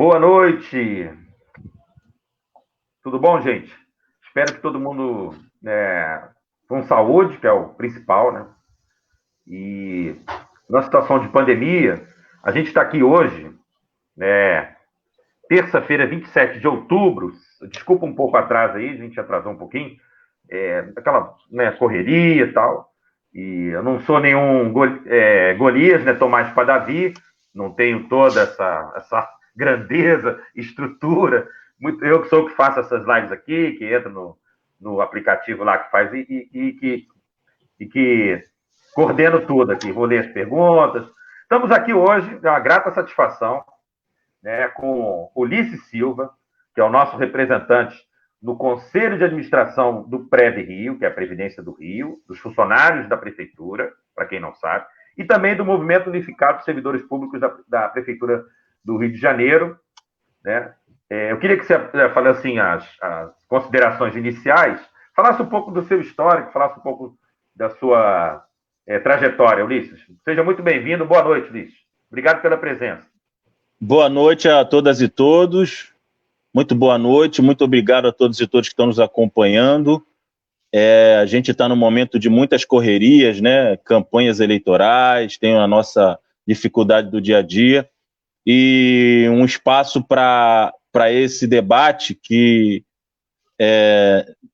Boa noite. Tudo bom, gente? Espero que todo mundo com saúde, que é o principal, né? E na situação de pandemia, a gente está aqui hoje, terça-feira, 27 de outubro. Desculpa um pouco atrás aí, a gente atrasou um pouquinho. Aquela correria e tal. E eu não sou nenhum Golias, né? Tô mais para Davi, não tenho toda essa grandeza, estrutura. Eu que sou o que faço essas lives aqui, que entra no aplicativo lá que faz e que coordeno tudo aqui. Vou ler as perguntas. Estamos aqui hoje, é uma grata satisfação, né, com Ulisses Silva, que é o nosso representante no Conselho de Administração do PREV Rio, que é a Previdência do Rio, dos funcionários da Prefeitura, para quem não sabe, e também do Movimento Unificado dos Servidores Públicos da Prefeitura do Rio de Janeiro. Né? Eu queria que você falasse assim, as considerações iniciais, falasse um pouco do seu histórico, falasse um pouco da sua trajetória, Ulisses. Seja muito bem-vindo. Boa noite, Ulisses. Obrigado pela presença. Boa noite a todas e todos. Muito boa noite, muito obrigado a todos e todas que estão nos acompanhando. A gente está num momento de muitas correrias, né? Campanhas eleitorais, tem a nossa dificuldade do dia a dia, e um espaço para esse debate que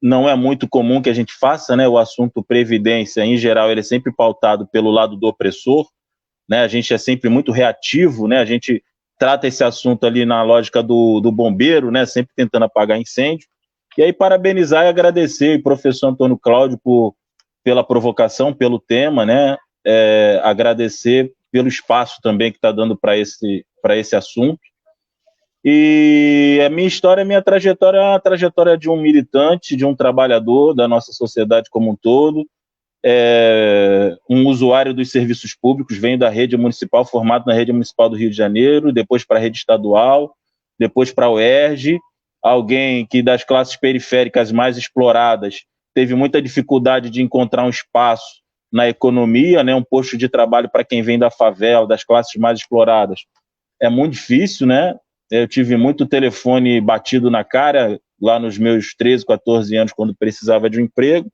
não é muito comum que a gente faça, né? O assunto previdência, em geral, ele é sempre pautado pelo lado do opressor, né? A gente é sempre muito reativo, né? A gente trata esse assunto ali na lógica do bombeiro, né, sempre tentando apagar incêndio. E aí parabenizar e agradecer o professor Antônio Cláudio pela provocação, pelo tema, né, agradecer pelo espaço também que está dando para esse assunto. E a minha história, a minha trajetória é a trajetória de um militante, de um trabalhador da nossa sociedade como um todo, um usuário dos serviços públicos, venho da rede municipal, formado na rede municipal do Rio de Janeiro, depois para a rede estadual, depois para a UERJ, alguém que das classes periféricas mais exploradas teve muita dificuldade de encontrar um espaço na economia, né, um posto de trabalho para quem vem da favela, das classes mais exploradas, é muito difícil, né? Eu tive muito telefone batido na cara lá nos meus 13, 14 anos, quando precisava de um emprego.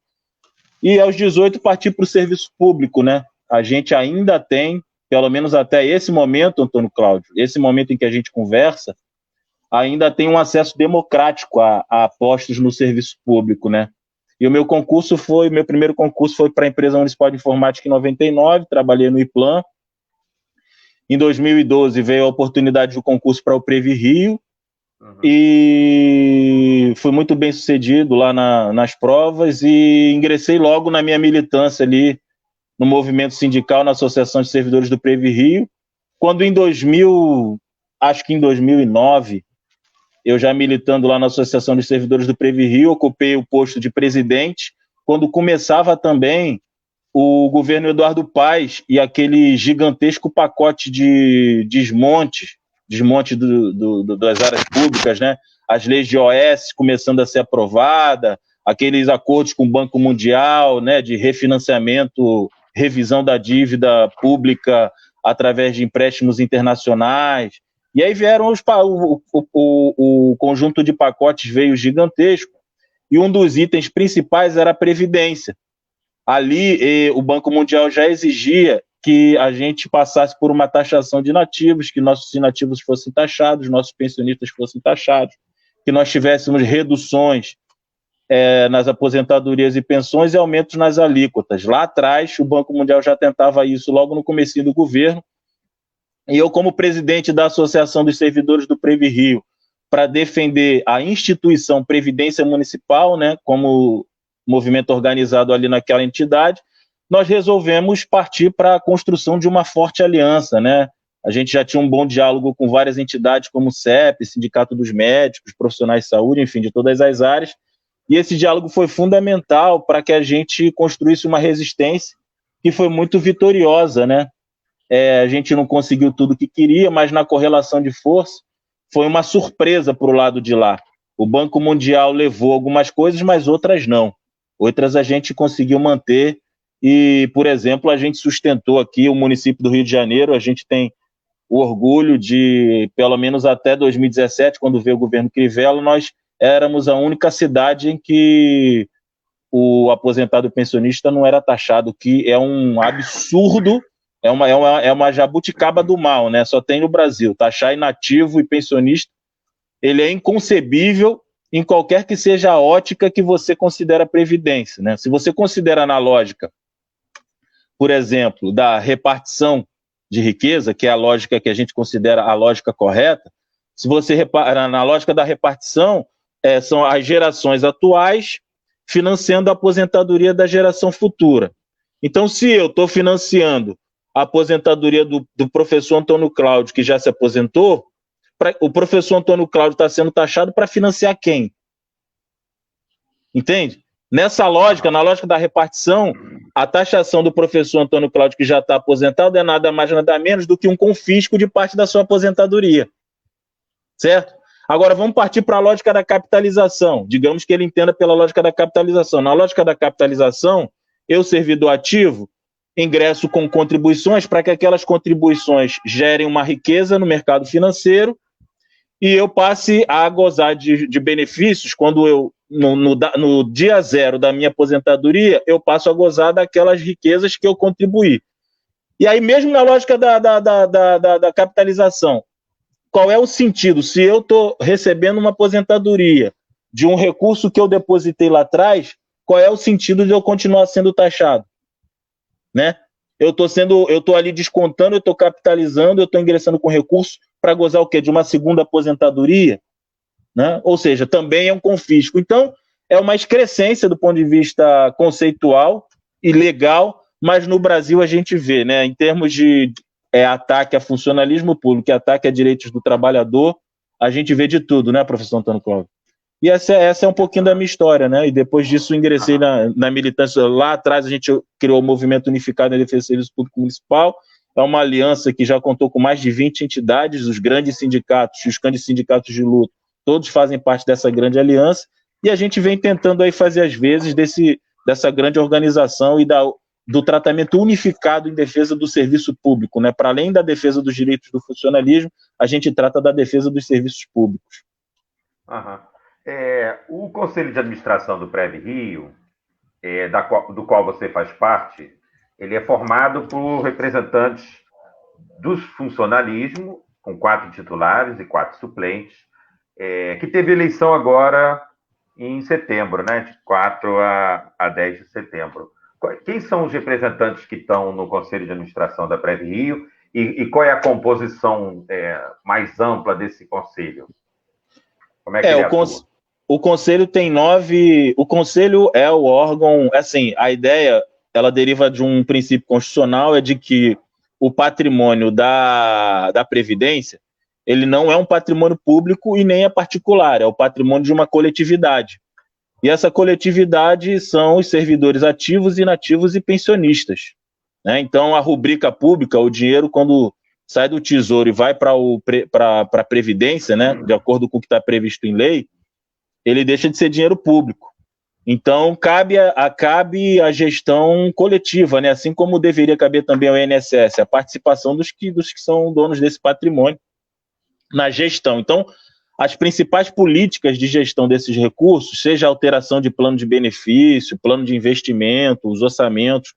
E aos 18 partir para o serviço público, né? A gente ainda tem, pelo menos até esse momento, Antônio Cláudio, esse momento em que a gente conversa, ainda tem um acesso democrático a postos no serviço público, né? E o meu primeiro concurso foi para a Empresa Municipal de Informática em 99, trabalhei no IPLAN. Em 2012 veio a oportunidade do concurso para o PREV Rio, e fui muito bem sucedido lá nas provas e ingressei logo na minha militância ali no movimento sindical, na Associação de Servidores do PREV Rio, quando em 2009, eu já militando lá na Associação de Servidores do PREV Rio, ocupei o posto de presidente, quando começava também o governo Eduardo Paes e aquele gigantesco pacote de desmonte das áreas públicas, né? As leis de OS começando a ser aprovada, aqueles acordos com o Banco Mundial, né, de refinanciamento, revisão da dívida pública através de empréstimos internacionais. E aí vieram o conjunto de pacotes veio gigantesco, e um dos itens principais era a Previdência. Ali, o Banco Mundial já exigia que a gente passasse por uma taxação de nativos, que nossos inativos fossem taxados, nossos pensionistas fossem taxados, que nós tivéssemos reduções nas aposentadorias e pensões e aumentos nas alíquotas. Lá atrás, o Banco Mundial já tentava isso logo no comecinho do governo, e eu, como presidente da Associação dos Servidores do PREV Rio, para defender a instituição Previdência Municipal, né, como movimento organizado ali naquela entidade, nós resolvemos partir para a construção de uma forte aliança, né? A gente já tinha um bom diálogo com várias entidades como o CEP, Sindicato dos Médicos, profissionais de saúde, enfim, de todas as áreas, e esse diálogo foi fundamental para que a gente construísse uma resistência que foi muito vitoriosa, né? A gente não conseguiu tudo o que queria, mas na correlação de força foi uma surpresa para o lado de lá. O Banco Mundial levou algumas coisas, mas outras não. Outras a gente conseguiu manter e, por exemplo, a gente sustentou aqui o município do Rio de Janeiro, a gente tem o orgulho de, pelo menos até 2017, quando veio o governo Crivella, nós éramos a única cidade em que o aposentado pensionista não era taxado, que é um absurdo, é uma jabuticaba do mal, né? Só tem no Brasil. Taxar inativo e pensionista, ele é inconcebível em qualquer que seja a ótica que você considera previdência, né? Se você considera na lógica, por exemplo, da repartição de riqueza, que é a lógica que a gente considera a lógica correta, se você reparar na lógica da repartição, são as gerações atuais financiando a aposentadoria da geração futura. Então, se eu estou financiando a aposentadoria do professor Antônio Cláudio, que já se aposentou, o professor Antônio Cláudio está sendo taxado para financiar quem? Entende? Nessa lógica, na lógica da repartição, a taxação do professor Antônio Cláudio, que já está aposentado, é nada mais, nada menos do que um confisco de parte da sua aposentadoria. Certo? Agora, vamos partir para a lógica da capitalização. Digamos que ele entenda pela lógica da capitalização. Na lógica da capitalização, eu, servidor ativo, ingresso com contribuições para que aquelas contribuições gerem uma riqueza no mercado financeiro e eu passe a gozar de benefícios quando eu, no dia zero da minha aposentadoria, eu passo a gozar daquelas riquezas que eu contribuí. E aí, mesmo na lógica da capitalização, qual é o sentido? Se eu estou recebendo uma aposentadoria de um recurso que eu depositei lá atrás, qual é o sentido de eu continuar sendo taxado? Né? Eu estou ali descontando, eu estou capitalizando, eu estou ingressando com recurso para gozar o quê? De uma segunda aposentadoria? Né? Ou seja, também é um confisco. Então, é uma excrescência do ponto de vista conceitual e legal, mas no Brasil a gente vê, né, em termos de ataque a funcionalismo público e ataque a direitos do trabalhador, a gente vê de tudo, né, professor Antônio Cláudio? E essa é um pouquinho da minha história, né? E depois disso ingressei na militância. Lá atrás a gente criou o Movimento Unificado em Defesa do Serviço Público Municipal. É uma aliança que já contou com mais de 20 entidades, os grandes sindicatos, os grandes sindicatos de luta, todos fazem parte dessa grande aliança, e a gente vem tentando aí fazer as vezes dessa grande organização e do tratamento unificado em defesa do serviço público, né? Para além da defesa dos direitos do funcionalismo, a gente trata da defesa dos serviços públicos. Uhum. O Conselho de Administração do Prev Rio, do qual você faz parte, ele é formado por representantes do funcionalismo, com 4 titulares e 4 suplentes, que teve eleição agora em setembro, né, de 4 a 10 de setembro. Quem são os representantes que estão no Conselho de Administração da Prev Rio e qual é a composição mais ampla desse conselho? Como é que ele atua? O conselho tem 9... O conselho é o órgão... Assim, a ideia, ela deriva de um princípio constitucional, é de que o patrimônio da Previdência, ele não é um patrimônio público e nem é particular, é o patrimônio de uma coletividade. E essa coletividade são os servidores ativos, inativos e pensionistas. Né? Então, a rubrica pública, o dinheiro, quando sai do Tesouro e vai para a Previdência, né, de acordo com o que está previsto em lei, ele deixa de ser dinheiro público. Então, cabe a gestão coletiva, né? Assim como deveria caber também ao INSS, a participação dos que são donos desse patrimônio na gestão. Então, as principais políticas de gestão desses recursos, seja a alteração de plano de benefício, plano de investimento, os orçamentos,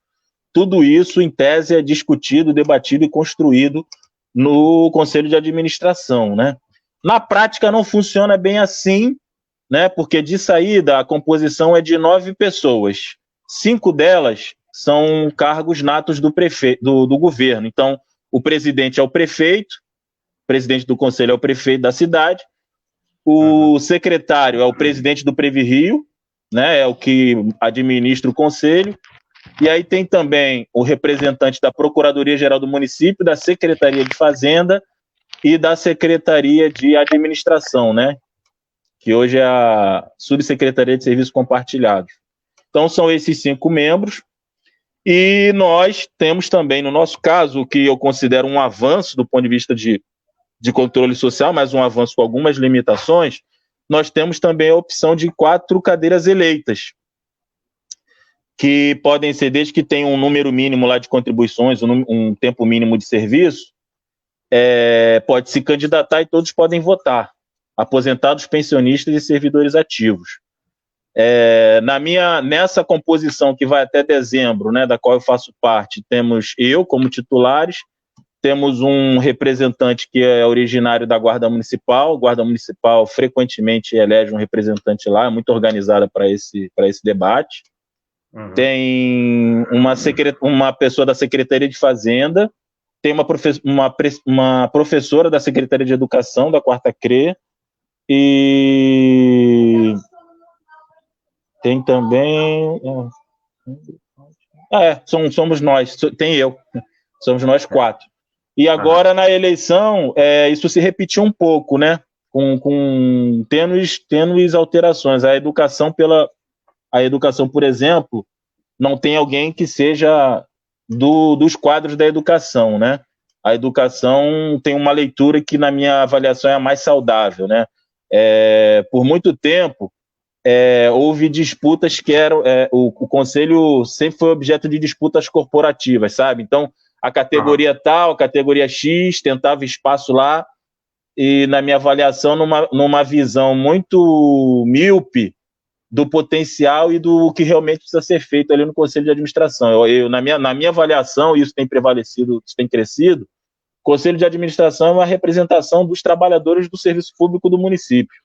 tudo isso, em tese, é discutido, debatido e construído no Conselho de Administração, né? Na prática, não funciona bem assim, né? Porque de saída a composição é de 9 pessoas. 5 delas são cargos natos do governo. Então, o presidente é o prefeito, o presidente do conselho é o prefeito da cidade, o secretário é o presidente do Prev Rio, né? É o que administra o conselho, e aí tem também o representante da Procuradoria-Geral do município, da Secretaria de Fazenda e da Secretaria de Administração, né? Que hoje é a Subsecretaria de Serviços Compartilhados. Então, são esses 5 membros, e nós temos também, no nosso caso, o que eu considero um avanço do ponto de vista de controle social, mas um avanço com algumas limitações, nós temos também a opção de 4 cadeiras eleitas, que podem ser, desde que tenham um número mínimo lá de contribuições, um tempo mínimo de serviço, pode se candidatar e todos podem votar, aposentados, pensionistas e servidores ativos. Nessa composição que vai até dezembro, né, da qual eu faço parte, temos eu como titulares, temos um representante que é originário da Guarda Municipal. A Guarda Municipal frequentemente elege um representante lá, é muito organizada para esse debate. Uhum. Tem uma pessoa da Secretaria de Fazenda, tem uma professora da Secretaria de Educação, da Quarta CRE, e tem também... somos nós, tem eu, somos nós 4. E agora, na eleição, isso se repetiu um pouco, né? Com tênues alterações. A educação, por exemplo, não tem alguém que seja dos quadros da educação, né? A educação tem uma leitura que, na minha avaliação, é a mais saudável, né? Por muito tempo, houve disputas que eram... o Conselho sempre foi objeto de disputas corporativas, sabe? Então, a categoria tal, a categoria X, tentava espaço lá, e, na minha avaliação, numa visão muito míope do potencial e do que realmente precisa ser feito ali no Conselho de Administração. Na minha avaliação, isso tem prevalecido, isso tem crescido, o Conselho de Administração é uma representação dos trabalhadores do serviço público do município.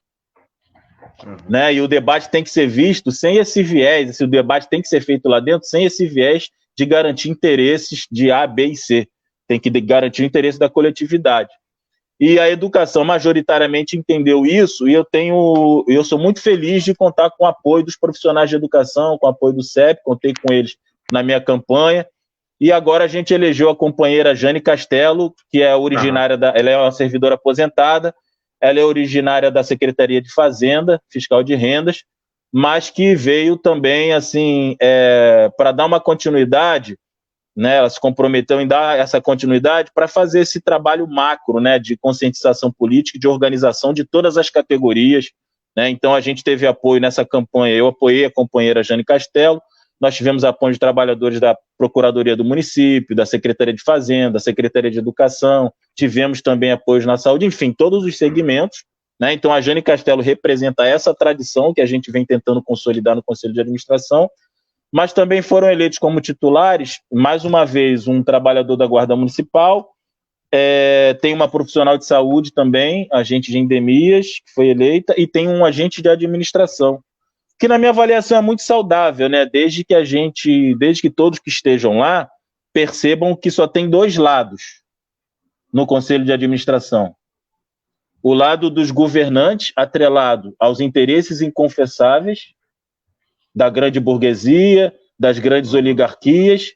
Né? E o debate tem que ser visto sem esse viés, o debate tem que ser feito lá dentro sem esse viés de garantir interesses de A, B e C. Tem que garantir o interesse da coletividade. E a educação majoritariamente entendeu isso, e eu sou muito feliz de contar com o apoio dos profissionais de educação, com o apoio do CEP, contei com eles na minha campanha, e agora a gente elegeu a companheira Jane Castelo, que é originária ela é uma servidora aposentada, ela é originária da Secretaria de Fazenda, Fiscal de Rendas, mas que veio também, assim, para dar uma continuidade, né, ela se comprometeu em dar essa continuidade para fazer esse trabalho macro, né, de conscientização política, de organização de todas as categorias, né? Então a gente teve apoio nessa campanha, eu apoiei a companheira Jane Castelo, nós tivemos apoio de trabalhadores da Procuradoria do Município, da Secretaria de Fazenda, da Secretaria de Educação, tivemos também apoios na saúde, enfim, todos os segmentos, né? Então a Jane Castelo representa essa tradição que a gente vem tentando consolidar no Conselho de Administração, mas também foram eleitos como titulares, mais uma vez, um trabalhador da Guarda Municipal, tem uma profissional de saúde também, agente de endemias, que foi eleita, e tem um agente de administração, que na minha avaliação é muito saudável, né? Desde que todos que estejam lá percebam que só tem 2 lados no Conselho de Administração. O lado dos governantes, atrelado aos interesses inconfessáveis da grande burguesia, das grandes oligarquias,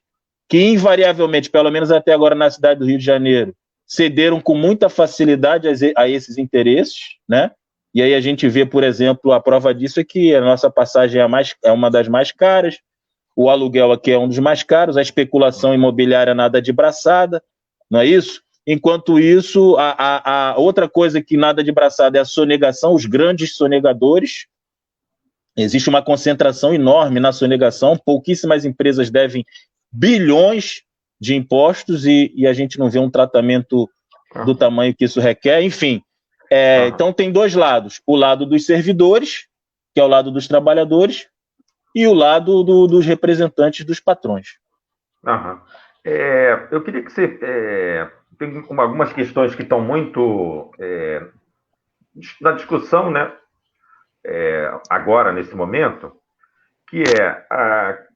que invariavelmente, pelo menos até agora na cidade do Rio de Janeiro, cederam com muita facilidade a esses interesses, né? E aí a gente vê, por exemplo, a prova disso é que a nossa passagem é uma das mais caras, o aluguel aqui é um dos mais caros, a especulação imobiliária nada de braçada, não é isso? Enquanto isso, a outra coisa que nada de braçada é a sonegação, os grandes sonegadores. Existe uma concentração enorme na sonegação, pouquíssimas empresas devem bilhões de impostos e a gente não vê um tratamento do tamanho que isso requer, enfim. Então tem 2 lados, o lado dos servidores, que é o lado dos trabalhadores, e o lado dos representantes dos patrões. Eu queria que você... tem algumas questões que estão muito na discussão, né? Agora, nesse momento, que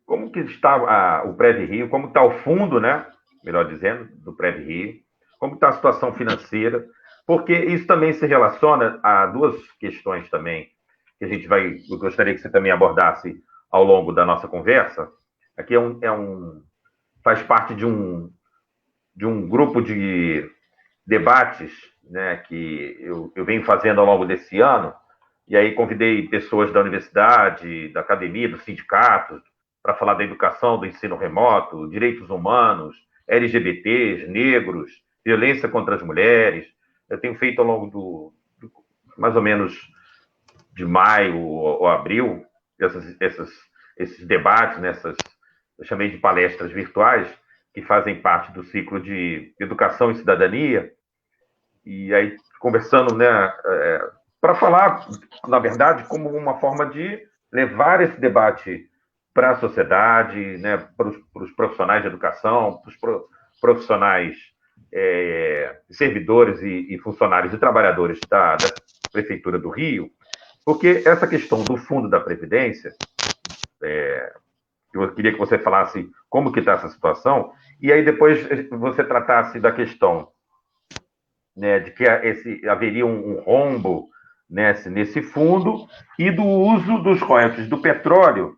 como que está o Prev Rio, como está o fundo, né? Melhor dizendo, do Prev Rio, como está a situação financeira, porque isso também se relaciona a 2 questões também, que eu gostaria que você também abordasse ao longo da nossa conversa. Aqui faz parte de um grupo de debates, né, que eu venho fazendo ao longo desse ano, e aí convidei pessoas da universidade, da academia, dos sindicatos, para falar da educação, do ensino remoto, direitos humanos, LGBTs, negros, violência contra as mulheres. Eu tenho feito ao longo mais ou menos de maio ou abril, esses debates, eu chamei de palestras virtuais, que fazem parte do ciclo de educação e cidadania, E aí, conversando, né, para falar, na verdade, como uma forma de levar esse debate para a sociedade, né, para os profissionais de educação, para os profissionais, servidores e funcionários e trabalhadores da Prefeitura do Rio, porque essa questão do Fundo da Previdência, eu queria que você falasse como que está essa situação, e aí depois você tratasse da questão, né, de que haveria um rombo nesse fundo e do uso dos royalties do petróleo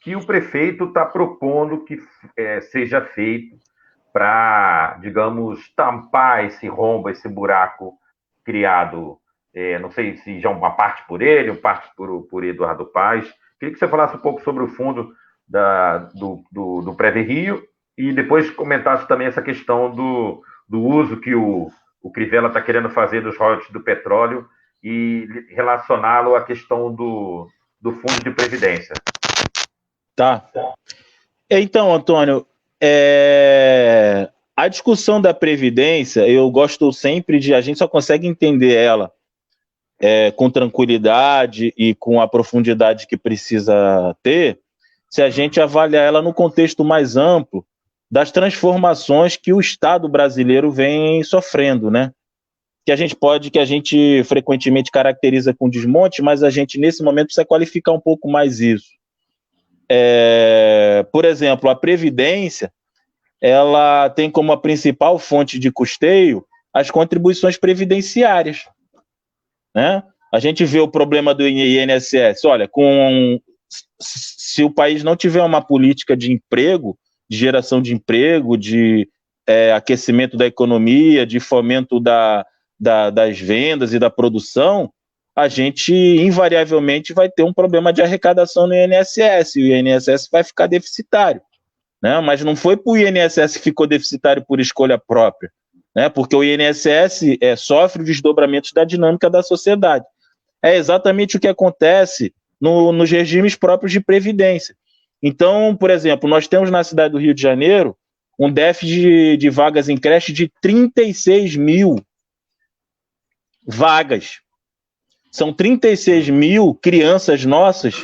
que o prefeito está propondo que seja feito para, digamos, tampar esse rombo, esse buraco criado, não sei se já uma parte por ele, uma parte por Eduardo Paes. Queria que você falasse um pouco sobre o fundo do Preve Rio e depois comentasse também essa questão do uso que o Crivella está querendo fazer dos royalties do petróleo e relacioná-lo à questão do fundo de previdência. Tá. Então, Antônio, a discussão da Previdência, eu gosto sempre a gente só consegue entender ela com tranquilidade e com a profundidade que precisa ter, se a gente avaliar ela no contexto mais amplo das transformações que o Estado brasileiro vem sofrendo, né? Que a gente frequentemente caracteriza com desmonte, mas a gente, nesse momento, precisa qualificar um pouco mais isso. Por exemplo, a Previdência, ela tem como a principal fonte de custeio as contribuições previdenciárias, né? A gente vê o problema do INSS. Olha, se o país não tiver uma política de emprego, de geração de emprego, de aquecimento da economia, de fomento das vendas e da produção, a gente invariavelmente vai ter um problema de arrecadação no INSS, e o INSS vai ficar deficitário, né? Mas não foi o INSS que ficou deficitário por escolha própria, né? Porque o INSS sofre os desdobramentos da dinâmica da sociedade. É exatamente o que acontece nos regimes próprios de previdência. Então, por exemplo, nós temos na cidade do Rio de Janeiro um déficit de vagas em creche de 36 mil vagas. São 36 mil crianças nossas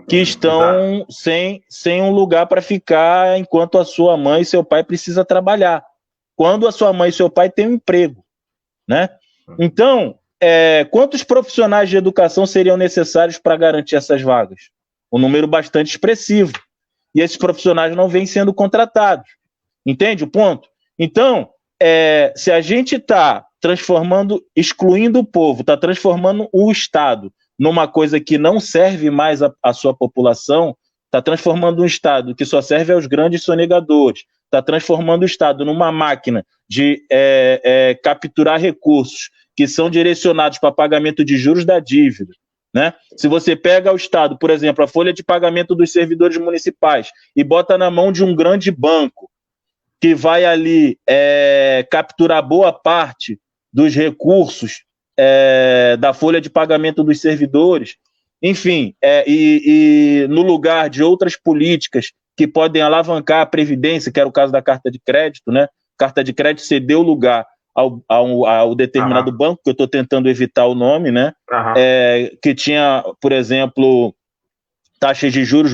que estão sem um lugar para ficar enquanto a sua mãe e seu pai precisam trabalhar. Quando a sua mãe e seu pai têm um emprego, né? Então, quantos profissionais de educação seriam necessários para garantir essas vagas? Um número bastante expressivo. E esses profissionais não vêm sendo contratados. Entende o ponto? Então, se a gente está excluindo o povo, está transformando o Estado numa coisa que não serve mais à sua população, está transformando um Estado que só serve aos grandes sonegadores, está transformando o Estado numa máquina de capturar recursos que são direcionados para pagamento de juros da dívida, né? Se você pega o Estado, por exemplo, a folha de pagamento dos servidores municipais e bota na mão de um grande banco que vai ali capturar boa parte dos recursos da folha de pagamento dos servidores, enfim, e no lugar de outras políticas que podem alavancar a Previdência, que era o caso da carta de crédito, né? Carta de crédito cedeu lugar ao determinado banco, que eu estou tentando evitar o nome, né? Que tinha, por exemplo, taxas de juros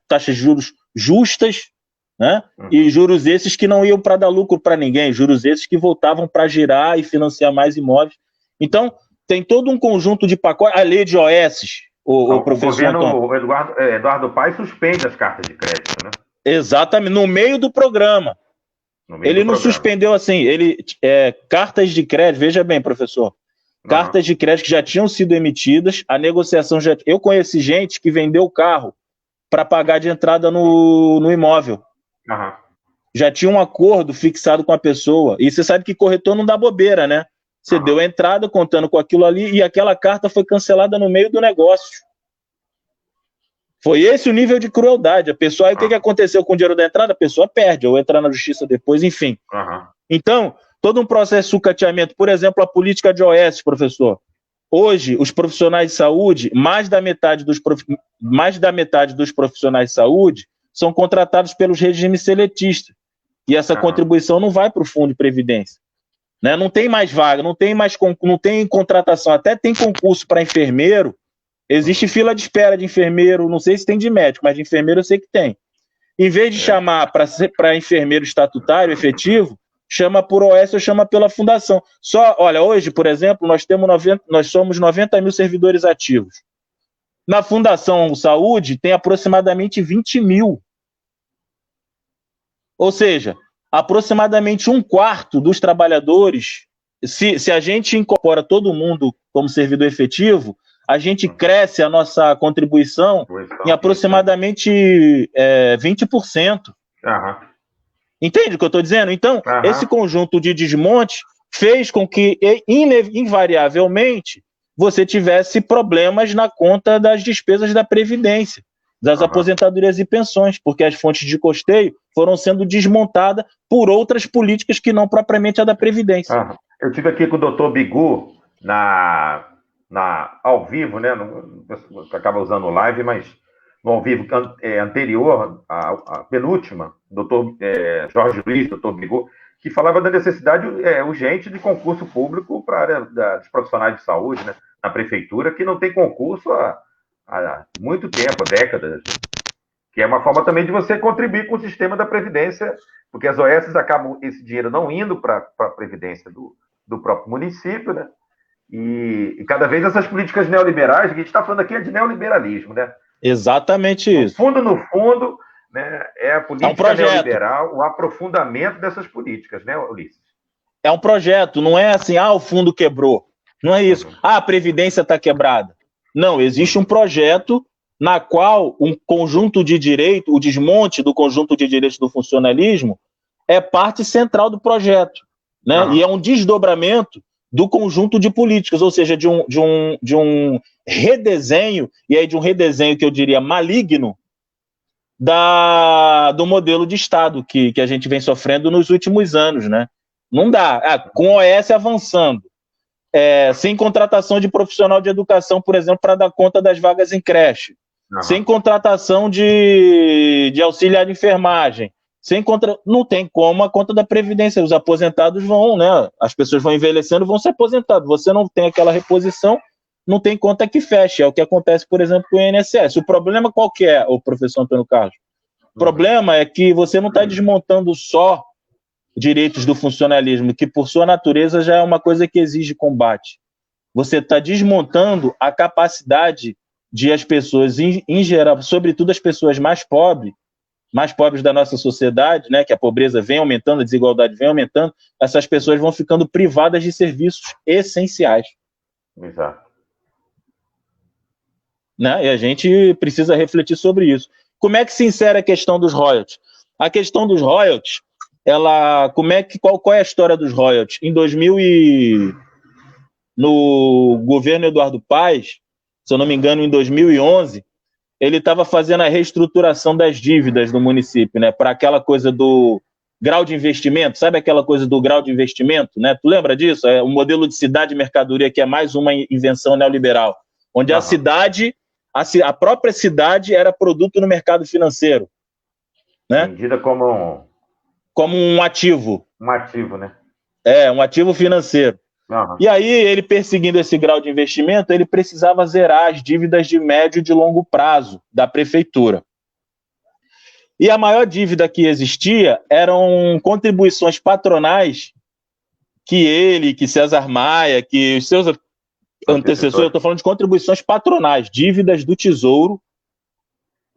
taxas de juros justas, né? E juros esses que não iam para dar lucro para ninguém, juros esses que voltavam para girar e financiar mais imóveis. Então, tem todo um conjunto de pacotes, a lei de OS, o professor Antônio. O Eduardo Paes suspende as cartas de crédito, né? Exatamente, no meio do programa. Ele não suspendeu assim, cartas de crédito, veja bem, professor, cartas de crédito que já tinham sido emitidas, a negociação já... Eu conheci gente que vendeu o carro para pagar de entrada no imóvel. Já tinha um acordo fixado com a pessoa. E você sabe que corretor não dá bobeira, né? Você deu a entrada contando com aquilo ali e aquela carta foi cancelada no meio do negócio. Foi esse o nível de crueldade. A pessoa, aí o que aconteceu com o dinheiro da entrada? A pessoa perde, ou entra na justiça depois, enfim. Então, todo um processo de sucateamento, por exemplo, a política de OS, professor. Hoje, os profissionais de saúde, mais da metade dos profissionais de saúde são contratados pelos regimes seletistas. E essa contribuição não vai para o Fundo de Previdência, né? Não tem mais vaga, não tem contratação, até tem concurso para enfermeiro, existe fila de espera de enfermeiro, não sei se tem de médico, mas de enfermeiro eu sei que tem. Em vez de chamar para enfermeiro estatutário efetivo, chama por OS ou chama pela fundação. Olha, hoje, por exemplo, nós somos 90 mil servidores ativos. Na Fundação Saúde tem aproximadamente 20 mil. Ou seja, aproximadamente um quarto dos trabalhadores, se a gente incorpora todo mundo como servidor efetivo, a gente cresce a nossa contribuição em aproximadamente 20%. Uhum. Entende o que eu estou dizendo? Então, esse conjunto de desmonte fez com que, invariavelmente, você tivesse problemas na conta das despesas da Previdência, das aposentadorias e pensões, porque as fontes de custeio foram sendo desmontadas por outras políticas que não propriamente a da Previdência. Eu estive aqui com o doutor Bigu ao vivo, né? Acaba usando live, mas no ao vivo anterior, a penúltima, doutor Jorge Luiz, doutor Bigu, que falava da necessidade urgente de concurso público para a área dos profissionais de saúde, né? Na prefeitura, que não tem concurso há muito tempo, há décadas, que é uma forma também de você contribuir com o sistema da Previdência, porque as OS acabam esse dinheiro não indo para a Previdência do próprio município, né? E cada vez essas políticas neoliberais, que a gente está falando aqui é de neoliberalismo, né? Exatamente isso. No fundo, né, é a política neoliberal, o aprofundamento dessas políticas, né, Ulisses? É um projeto, não é assim, o fundo quebrou. Não é isso. A Previdência está quebrada. Não, existe um projeto na qual um conjunto de direitos, o desmonte do conjunto de direitos do funcionalismo é parte central do projeto, né? E é um desdobramento do conjunto de políticas, ou seja, de um redesenho, e aí de um redesenho que eu diria maligno, do modelo de Estado que a gente vem sofrendo nos últimos anos, né? Não dá. Com o OS avançando, sem contratação de profissional de educação, por exemplo, para dar conta das vagas em creche, sem contratação de auxiliar de enfermagem, não tem como a conta da Previdência. Os aposentados vão, né? As pessoas vão envelhecendo, vão se aposentando. Você não tem aquela reposição, não tem conta que feche. É o que acontece, por exemplo, com o INSS. O problema qual que é, o professor Antônio Carlos? O problema é que você não está desmontando só direitos do funcionalismo, que por sua natureza já é uma coisa que exige combate. Você está desmontando a capacidade de as pessoas, em geral, sobretudo as pessoas mais pobres da nossa sociedade, né, que a pobreza vem aumentando, a desigualdade vem aumentando, essas pessoas vão ficando privadas de serviços essenciais. Exato. Né? E a gente precisa refletir sobre isso. Como é que se insere a questão dos royalties? A questão dos royalties, qual é a história dos royalties? No governo Eduardo Paes, se eu não me engano, em 2011, ele estava fazendo a reestruturação das dívidas do município, né, para aquela coisa do grau de investimento, sabe aquela coisa do grau de investimento, né? Tu lembra disso? É o modelo de cidade e mercadoria, que é mais uma invenção neoliberal, onde a cidade, a própria cidade era produto no mercado financeiro, né? Vendida como um ativo. Um ativo, né? Um ativo financeiro. E aí, ele perseguindo esse grau de investimento, ele precisava zerar as dívidas de médio e de longo prazo da prefeitura. E a maior dívida que existia eram contribuições patronais que César Maia, que os seus antecessores, eu estou falando de contribuições patronais, dívidas do Tesouro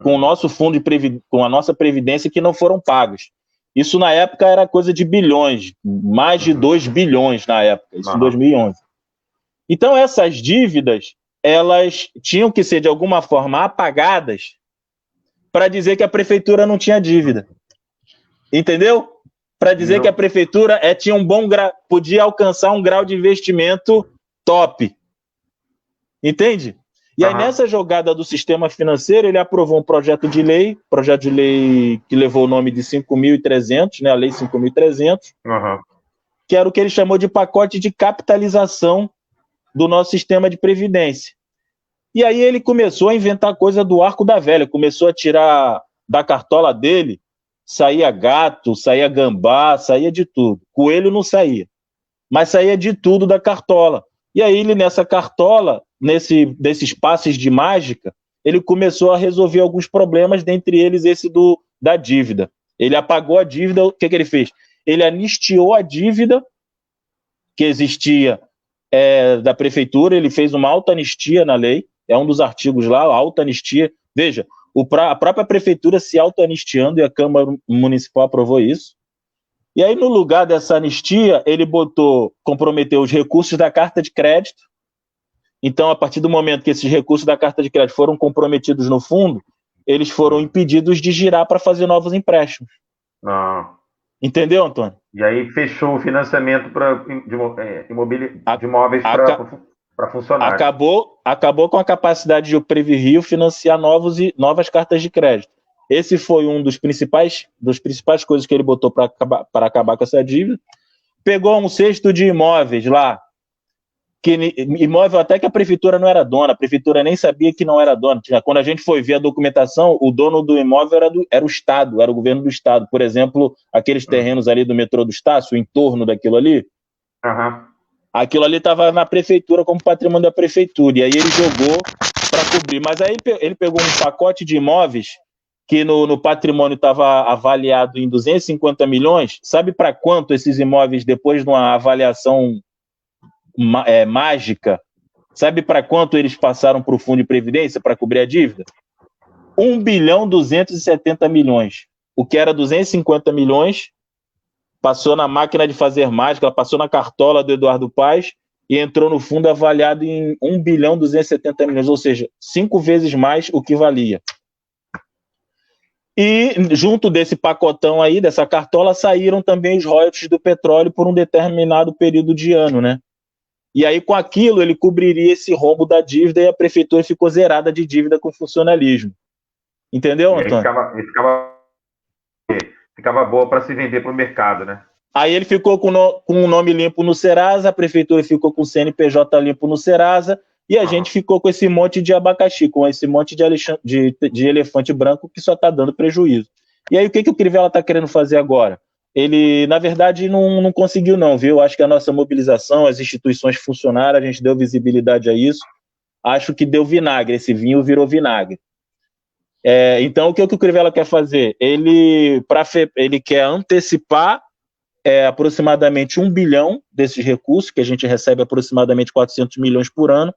com o nosso fundo com a nossa Previdência que não foram pagas. Isso, na época, era coisa de bilhões, mais de 2 bilhões na época, isso em 2011. Então, essas dívidas, elas tinham que ser, de alguma forma, apagadas para dizer que a prefeitura não tinha dívida. Entendeu? Para dizer que a prefeitura tinha podia alcançar um grau de investimento top. Entende? E aí, nessa jogada do sistema financeiro, ele aprovou um projeto de lei que levou o nome de 5.300, né, a Lei 5.300, que era o que ele chamou de pacote de capitalização do nosso sistema de previdência. E aí ele começou a inventar coisa do arco da velha, começou a tirar da cartola dele, saía gato, saía gambá, saía de tudo. Coelho não saía. mas saía de tudo da cartola. E aí ele, nessa cartola, desses passes de mágica, ele começou a resolver alguns problemas, dentre eles esse da dívida. Ele apagou a dívida, o que ele fez? Ele anistiou a dívida que existia da prefeitura, ele fez uma autoanistia na lei, é um dos artigos lá, a autoanistia. Veja, a própria prefeitura se autoanistiando e a Câmara Municipal aprovou isso. E aí, no lugar dessa anistia, ele comprometeu os recursos da carta de crédito. Então, a partir do momento que esses recursos da carta de crédito foram comprometidos no fundo, eles foram impedidos de girar para fazer novos empréstimos. Não. Entendeu, Antônio? E aí fechou o financiamento de imóveis para funcionários. Acabou com a capacidade de o Previrio financiar novas cartas de crédito. Esse foi um dos principais coisas que ele botou para acabar com essa dívida. Pegou um cesto de imóveis lá, imóvel até que a prefeitura não era dona, a prefeitura nem sabia que não era dona. Quando a gente foi ver a documentação, o dono do imóvel era o Estado, era o governo do Estado. Por exemplo, aqueles terrenos ali do metrô do Estácio, o entorno daquilo ali, aquilo ali estava na prefeitura como patrimônio da prefeitura, e aí ele jogou para cobrir. Mas aí ele pegou um pacote de imóveis que no patrimônio estava avaliado em 250 milhões. Sabe para quanto esses imóveis, depois de uma avaliação mágica, sabe para quanto eles passaram para o Fundo de Previdência para cobrir a dívida? 1.270 bilhões. O que era 250 milhões passou na máquina de fazer mágica, passou na cartola do Eduardo Paes e entrou no fundo avaliado em 1.270 bilhões, ou seja, 5 vezes mais o que valia. E junto desse pacotão aí, dessa cartola, saíram também os royalties do petróleo por um determinado período de ano, né? E aí, com aquilo, ele cobriria esse rombo da dívida e a prefeitura ficou zerada de dívida com o funcionalismo. Entendeu, Antônio? Ficava boa para se vender para o mercado, né? Aí ele ficou com o nome limpo no Serasa, a prefeitura ficou com o CNPJ limpo no Serasa, e a gente ficou com esse monte de abacaxi, com esse monte de elefante branco que só está dando prejuízo. E aí, o que o Crivella está querendo fazer agora? Ele, na verdade, não conseguiu não, viu? Acho que a nossa mobilização, as instituições funcionaram, a gente deu visibilidade a isso. Acho que deu vinagre, esse vinho virou vinagre. Então, o que o Crivella quer fazer? Ele quer antecipar aproximadamente 1 bilhão desses recursos, que a gente recebe aproximadamente 400 milhões por ano.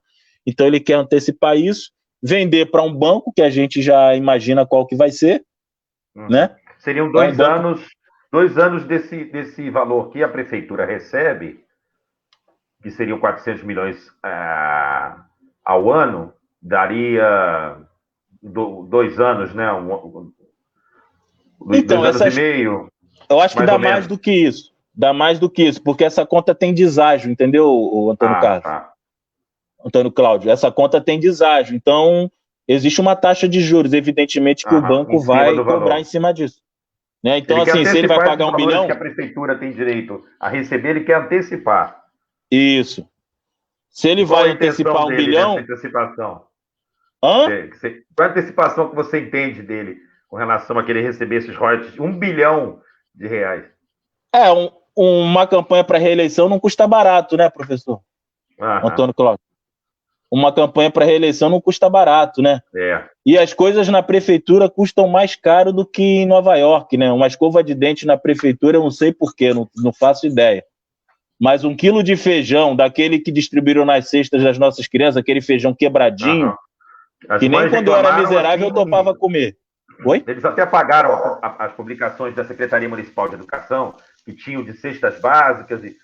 Então, ele quer antecipar isso, vender para um banco, que a gente já imagina qual que vai ser, né? Seriam 2 anos... 2 anos desse valor que a prefeitura recebe, que seriam 400 milhões ao ano, daria 2 anos, né? 2 anos e meio. Eu acho que dá mais do que isso. Dá mais do que isso, porque essa conta tem deságio, entendeu, Antônio Carlos? Tá. Antônio Cláudio, essa conta tem deságio. Então, existe uma taxa de juros, evidentemente, que o banco vai cobrar em cima disso. Né? Então, assim, se ele vai pagar 1 bilhão... que a prefeitura tem direito a receber, ele quer antecipar. Isso. Se ele vai antecipar 1 bilhão... Antecipação? Hã? Qual a antecipação que você entende dele com relação a querer receber esses royalties? 1 bilhão de reais. Uma campanha para reeleição não custa barato, né, professor? Antônio Cláudio. Uma campanha para reeleição não custa barato, né? E as coisas na prefeitura custam mais caro do que em Nova York, né? Uma escova de dente na prefeitura, eu não sei porquê, não faço ideia. Mas 1 quilo de feijão, daquele que distribuíram nas cestas das nossas crianças, aquele feijão quebradinho, que nem quando eu era miserável eu topava comer. Oi? Eles até apagaram as publicações da Secretaria Municipal de Educação, que tinham de cestas básicas e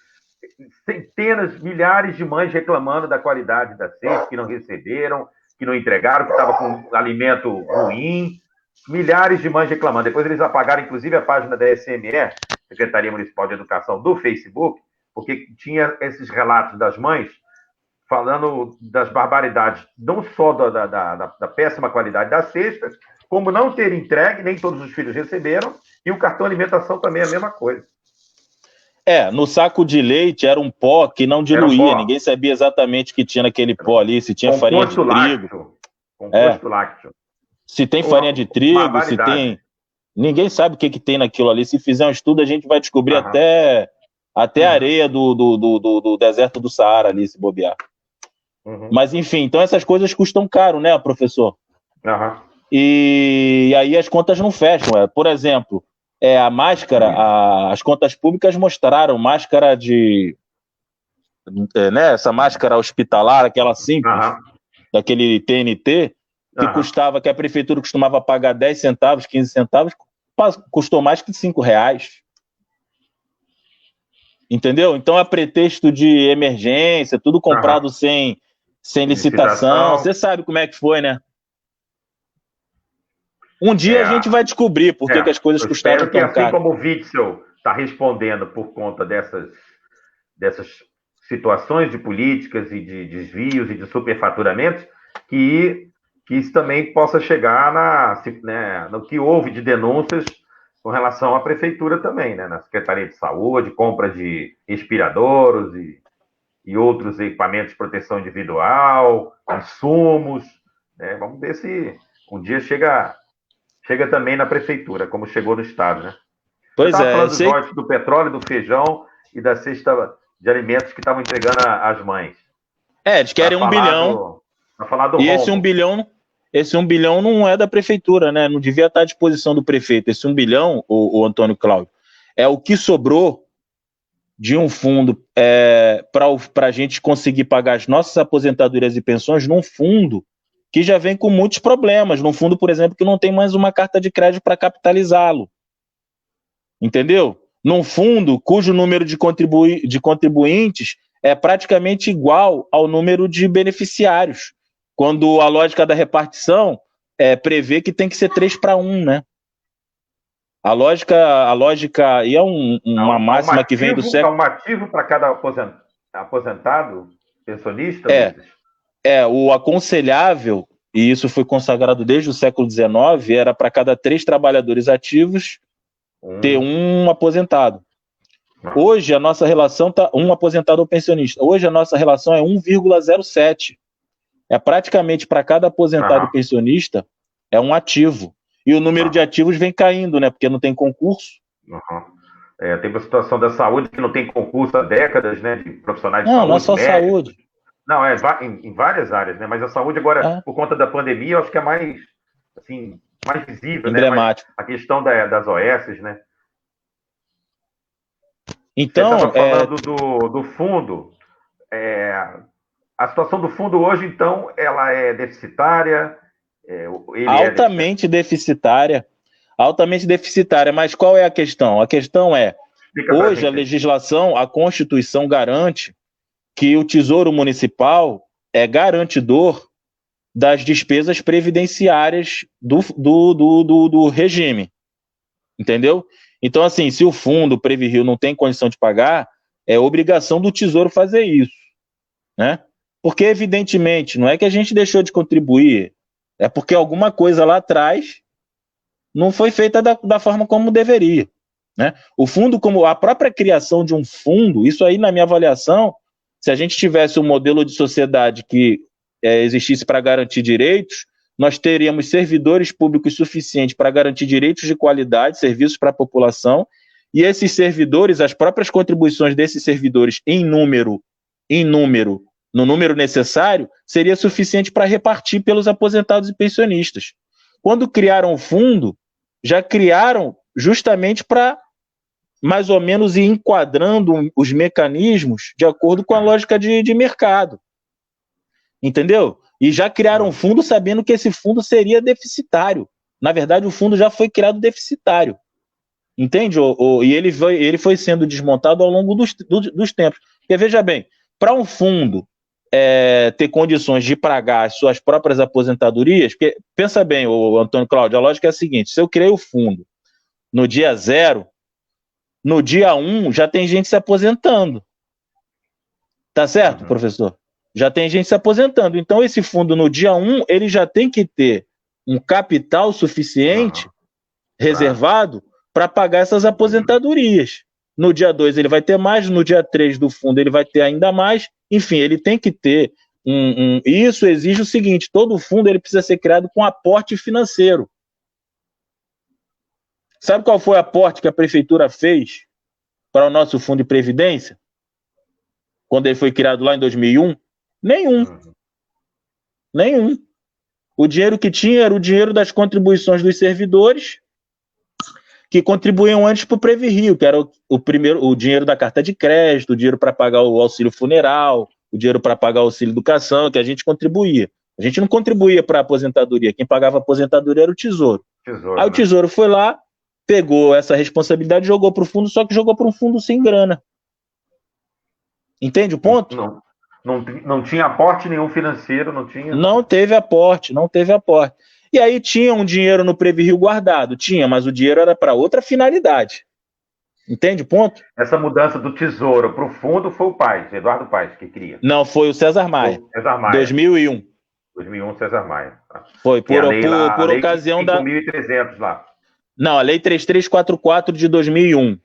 centenas, milhares de mães reclamando da qualidade da cesta, que não receberam, que não entregaram, que estava com alimento ruim. Milhares de mães reclamando. Depois eles apagaram, inclusive, a página da SME, Secretaria Municipal de Educação, do Facebook, porque tinha esses relatos das mães falando das barbaridades, não só da péssima qualidade da cesta, como não ter entregue, nem todos os filhos receberam, e o cartão alimentação também é a mesma coisa. No saco de leite era um pó que não diluía, ninguém sabia exatamente o que tinha naquele pó ali, se tinha farinha de trigo. Composto lácteo. Se tem farinha de trigo, se tem... Ninguém sabe o que tem naquilo ali. Se fizer um estudo, a gente vai descobrir até a areia do deserto do Saara ali, se bobear. Mas, enfim, então essas coisas custam caro, né, professor? E aí as contas não fecham. Por exemplo, a máscara, as contas públicas mostraram máscara né, essa máscara hospitalar, aquela simples, daquele TNT, que a prefeitura costumava pagar 10 centavos, 15 centavos, custou mais que R$5. Entendeu? Então, a pretexto de emergência, tudo comprado sem licitação. Você sabe como é que foi, né? Um dia a gente vai descobrir por que as coisas custaram tão caro. Assim como o Witzel está respondendo por conta dessas situações de políticas e de desvios e de superfaturamentos, que isso também possa chegar no que houve de denúncias com relação à prefeitura também, né? Na Secretaria de Saúde, compra de respiradores e outros equipamentos de proteção individual, insumos, né? Vamos ver se um dia chega também na prefeitura, como chegou no estado, né? Pois é. Falando dos royalties do petróleo, do feijão e da cesta de alimentos que estavam entregando às mães. Eles querem 1 bilhão. Para falar do e esse 1 bilhão não é da prefeitura, né? Não devia estar à disposição do prefeito. Esse 1 bilhão, o Antônio Cláudio, é o que sobrou de um fundo para a gente conseguir pagar as nossas aposentadorias e pensões num fundo que já vem com muitos problemas. Num fundo, por exemplo, que não tem mais uma carta de crédito para capitalizá-lo. Entendeu? Num fundo cujo número de contribuintes é praticamente igual ao número de beneficiários, quando a lógica da repartição prevê que tem que ser 3-1, né? A lógica e é uma máxima que vem do século... É um ativo para cada aposentado, pensionista? O aconselhável, e isso foi consagrado desde o século XIX, era para cada 3 trabalhadores ativos ter um aposentado. Hoje a nossa relação está um aposentado ou pensionista. Hoje a nossa relação é 1,07. É praticamente para cada aposentado e pensionista é um ativo. E o número de ativos vem caindo, né? Porque não tem concurso. Tem a situação da saúde que não tem concurso há décadas, né? De profissionais de saúde. Não é só médicos. Saúde. Não, em várias áreas, né? Mas a saúde agora, por conta da pandemia, eu acho que é mais visível, emblemático, né? A questão das OS, né? Então, você estava falando do fundo. A situação do fundo hoje, então, ela é deficitária? Altamente deficitária. Altamente deficitária. Mas qual é a questão? A questão é, hoje a legislação, a Constituição garante que o Tesouro Municipal é garantidor das despesas previdenciárias do regime. Entendeu? Então, assim, se o fundo Previrio não tem condição de pagar, é obrigação do Tesouro fazer isso, né? Porque, evidentemente, não é que a gente deixou de contribuir, é porque alguma coisa lá atrás não foi feita da forma como deveria, né? O fundo, como a própria criação de um fundo, isso aí, na minha avaliação, se a gente tivesse um modelo de sociedade que existisse para garantir direitos, nós teríamos servidores públicos suficientes para garantir direitos de qualidade, serviços para a população, e esses servidores, as próprias contribuições desses servidores em número, no número necessário, seria suficiente para repartir pelos aposentados e pensionistas. Quando criaram o fundo, já criaram justamente para mais ou menos ir enquadrando os mecanismos de acordo com a lógica de mercado. Entendeu? E já criaram um fundo sabendo que esse fundo seria deficitário. Na verdade, o fundo já foi criado deficitário. Entende? E ele foi sendo desmontado ao longo dos tempos. Porque, veja bem, para um fundo ter condições de pagar as suas próprias aposentadorias, porque, pensa bem, Antônio Cláudio, a lógica é a seguinte: se eu criei o fundo no dia 0, no dia 1 já tem gente se aposentando. Tá certo, professor? Já tem gente se aposentando. Então, esse fundo, no dia 1, ele já tem que ter um capital suficiente reservado para pagar essas aposentadorias. No dia 2, ele vai ter mais. No dia 3 do fundo, ele vai ter ainda mais. Enfim, ele tem que ter Isso exige o seguinte: todo fundo ele precisa ser criado com aporte financeiro. Sabe qual foi o aporte que a prefeitura fez para o nosso fundo de previdência, quando ele foi criado lá em 2001? Nenhum. Nenhum. O dinheiro que tinha era o dinheiro das contribuições dos servidores que contribuíam antes para o Previrio, que era o dinheiro da carta de crédito, o dinheiro para pagar o auxílio funeral, o dinheiro para pagar o auxílio educação, que a gente contribuía. A gente não contribuía para a aposentadoria, quem pagava a aposentadoria era o Tesouro. Aí o Tesouro foi lá, pegou essa responsabilidade e jogou para o fundo, só que jogou para um fundo sem grana. Entende o ponto? Não tinha aporte nenhum financeiro, não tinha... Não teve aporte. E aí tinha um dinheiro no Previrio guardado? Tinha, mas o dinheiro era para outra finalidade. Entende o ponto? Essa mudança do Tesouro para o fundo foi o Paes, Eduardo Paes, que cria. Não, foi o César Maia. César Maia. 2001. 2001, César Maia. Foi, por ocasião da... 5.300 lá. Não, a Lei 3344 de 2001.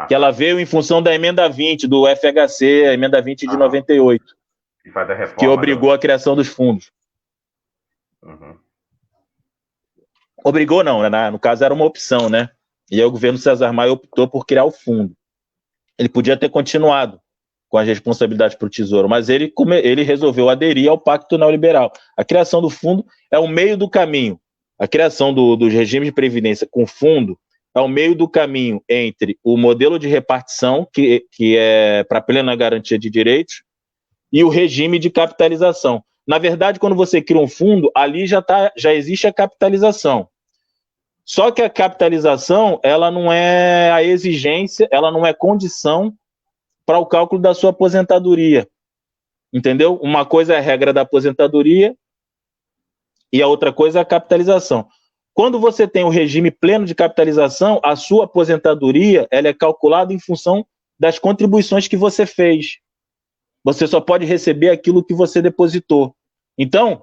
Que ela veio em função da emenda 20 do FHC, a emenda 20 de 98. Que faz a reforma, que obrigou a criação dos fundos. Obrigou não, né? No caso era uma opção, né? E aí o governo César Maia optou por criar o fundo. Ele podia ter continuado com as responsabilidades para o Tesouro, mas ele resolveu aderir ao Pacto Neoliberal. A criação do fundo é o meio do caminho. A criação dos regimes de previdência com fundo é o meio do caminho entre o modelo de repartição, que é para plena garantia de direitos, e o regime de capitalização. Na verdade, quando você cria um fundo, ali já existe a capitalização. Só que a capitalização, ela não é a exigência, ela não é condição para o cálculo da sua aposentadoria. Entendeu? Uma coisa é a regra da aposentadoria e a outra coisa é a capitalização. Quando você tem o regime pleno de capitalização, a sua aposentadoria ela é calculada em função das contribuições que você fez. Você só pode receber aquilo que você depositou. Então,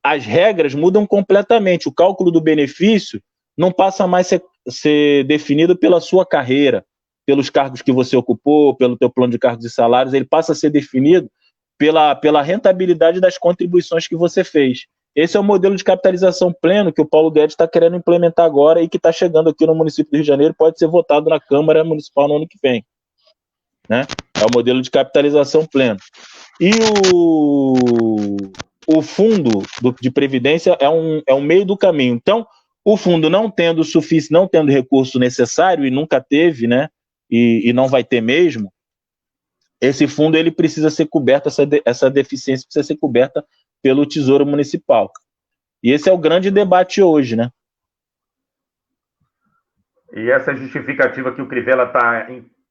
as regras mudam completamente. O cálculo do benefício não passa mais a ser definido pela sua carreira, pelos cargos que você ocupou, pelo teu plano de cargos e salários, ele passa a ser definido pela rentabilidade das contribuições que você fez. Esse é o modelo de capitalização pleno que o Paulo Guedes está querendo implementar agora e que está chegando aqui no município do Rio de Janeiro, pode ser votado na Câmara Municipal no ano que vem. Né? É o modelo de capitalização pleno. E o fundo de previdência é um meio do caminho. Então, o fundo não tendo recurso necessário, e nunca teve, né? E não vai ter mesmo, esse fundo ele precisa ser coberto, essa deficiência precisa ser coberta pelo Tesouro Municipal. E esse é o grande debate hoje, né? E essa justificativa que o Crivella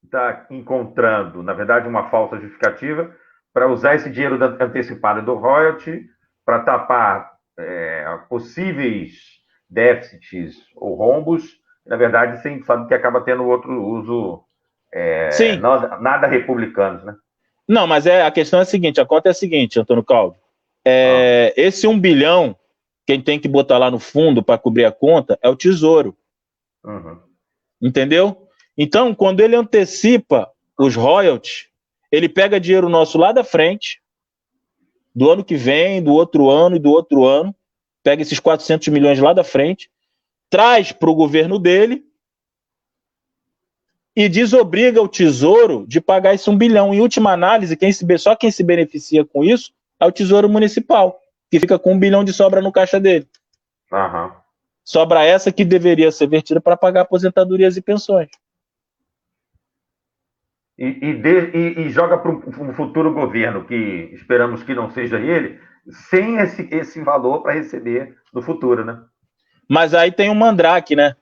está encontrando, na verdade, uma falsa justificativa para usar esse dinheiro antecipado do royalty para tapar possíveis déficits ou rombos. Na verdade, a gente sabe que acaba tendo outro uso, nada republicanos, né? Não, mas a questão é a seguinte, a conta é a seguinte, Antônio Calvo. Esse 1 bilhão, quem tem que botar lá no fundo para cobrir a conta é o Tesouro. Entendeu? Então, quando ele antecipa os royalties, ele pega dinheiro nosso lá da frente, do ano que vem, do outro ano e do outro ano, pega esses 400 milhões lá da frente, traz para o governo dele e desobriga o Tesouro de pagar esse 1 bilhão. Em última análise, só quem se beneficia com isso é o Tesouro Municipal, que fica com 1 bilhão de sobra no caixa dele. Sobra essa que deveria ser vertida para pagar aposentadorias e pensões. E joga para um futuro governo, que esperamos que não seja ele, sem esse valor para receber no futuro, né? Mas aí tem um mandrake, né?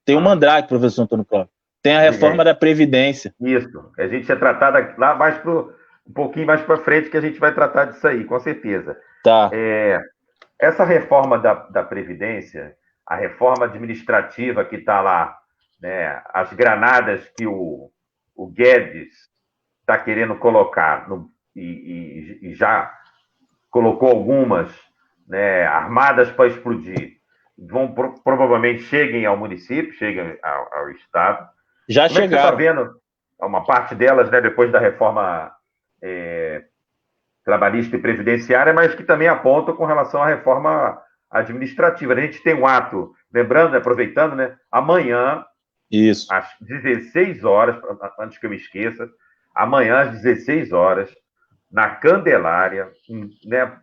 Tem um mandrake, professor Antônio Cláudio. Tem a reforma da Previdência. Isso. A gente é tratada lá mais um pouquinho mais para frente, que a gente vai tratar disso aí, com certeza. Tá. Essa reforma da Previdência, a reforma administrativa que está lá, né, as granadas que o Guedes está querendo colocar, e já colocou algumas, né, armadas para explodir, provavelmente cheguem ao município, cheguem ao Estado. Já chegaram. Você está vendo uma parte delas, né, depois da reforma trabalhista e previdenciária, mas que também apontam com relação à reforma administrativa. A gente tem um ato, lembrando, aproveitando, né, amanhã Isso. às 16 horas, antes que eu me esqueça, amanhã às 16 horas, na Candelária, né,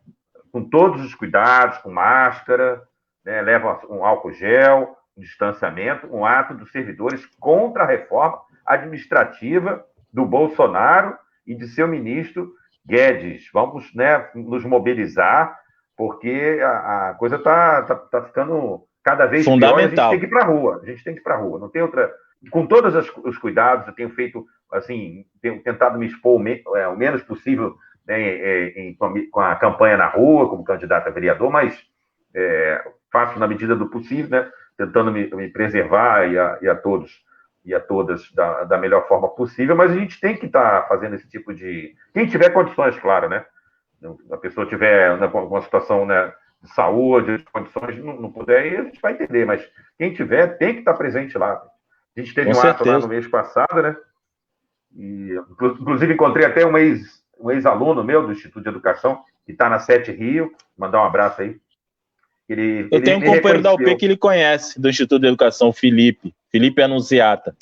com todos os cuidados, com máscara, né, leva um álcool gel, um distanciamento, um ato dos servidores contra a reforma administrativa do Bolsonaro e de seu ministro Guedes. Vamos, né, nos mobilizar, porque a coisa está ficando cada vez pior e a gente tem que ir para a rua. A gente tem que ir para a rua. Não tem outra. Com todos os cuidados, eu tenho feito, assim, tenho tentado me expor o menos possível, né, com a campanha na rua, como candidato a vereador, mas faço na medida do possível, né, tentando me preservar e a todos e a todas da melhor forma possível, mas a gente tem que estar fazendo esse tipo de... Quem tiver condições, claro, né? A pessoa tiver uma situação, né, de saúde, de condições, não puder, aí a gente vai entender, mas quem tiver tem que estar presente lá. A gente teve um ato lá no mês passado, né? E, inclusive, encontrei até um ex-aluno meu do Instituto de Educação, que está na Sete Rio, mandar um abraço aí. Eu tenho um companheiro da UP que ele conhece, do Instituto de Educação, o Felipe Anunciata.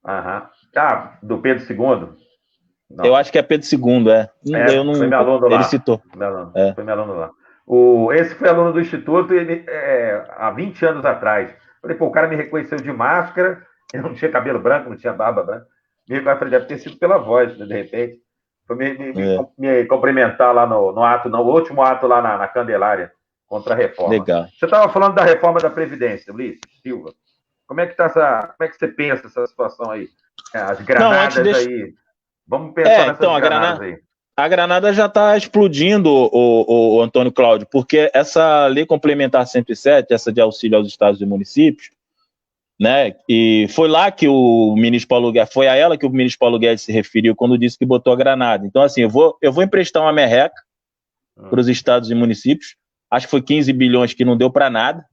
Aham. Ah, do Pedro II? Não. Eu acho que é Pedro II, Eu não... Foi meu aluno lá. Ele citou. Foi meu aluno lá. Esse foi aluno do Instituto há 20 anos atrás. Falei, pô, o cara me reconheceu de máscara, eu não tinha cabelo branco, não tinha barba branca. Me reconheceu, deve ter sido pela voz, né, de repente. Foi me cumprimentar lá no último ato lá na Candelária, contra a reforma. Legal. Você estava falando da reforma da Previdência, Ulisses Silva. Como é que você pensa essa situação aí? As granadas aí. Vamos pensar nessas granadas aí. A granada já está explodindo, o Antônio Cláudio, porque essa lei complementar 107, essa de auxílio aos estados e municípios, né? E foi lá que o ministro Paulo Guedes, foi a ela que o ministro Paulo Guedes se referiu quando disse que botou a granada. Então, assim, eu vou emprestar uma merreca para os estados e municípios. Acho que foi 15 bilhões que não deu para nada.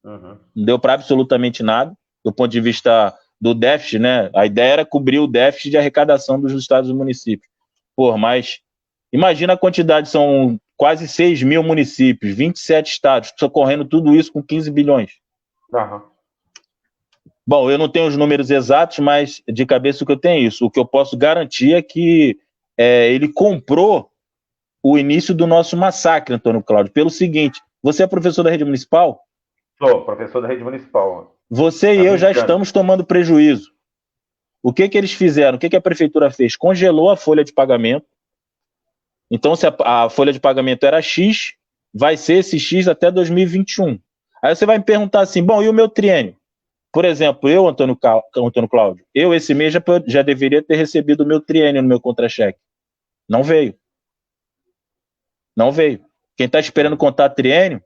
Não deu para absolutamente nada, do ponto de vista do déficit, né? A ideia era cobrir o déficit de arrecadação dos estados e municípios. Mas imagina a quantidade, são quase 6 mil municípios, 27 estados, socorrendo tudo isso com 15 bilhões. Bom, eu não tenho os números exatos, mas de cabeça o que eu tenho é isso. O que eu posso garantir é que ele comprou o início do nosso massacre, Antônio Cláudio, pelo seguinte: você é professor da rede municipal? Sou professor da rede municipal. Você e eu já estamos tomando prejuízo. O que eles fizeram? O que a prefeitura fez? Congelou a folha de pagamento. Então, se a folha de pagamento era X, vai ser esse X até 2021. Aí você vai me perguntar assim, bom, e o meu triênio? Por exemplo, eu, Antônio Cláudio, esse mês já deveria ter recebido o meu triênio no meu contra-cheque. Não veio. Não veio. Quem está esperando contar triênio,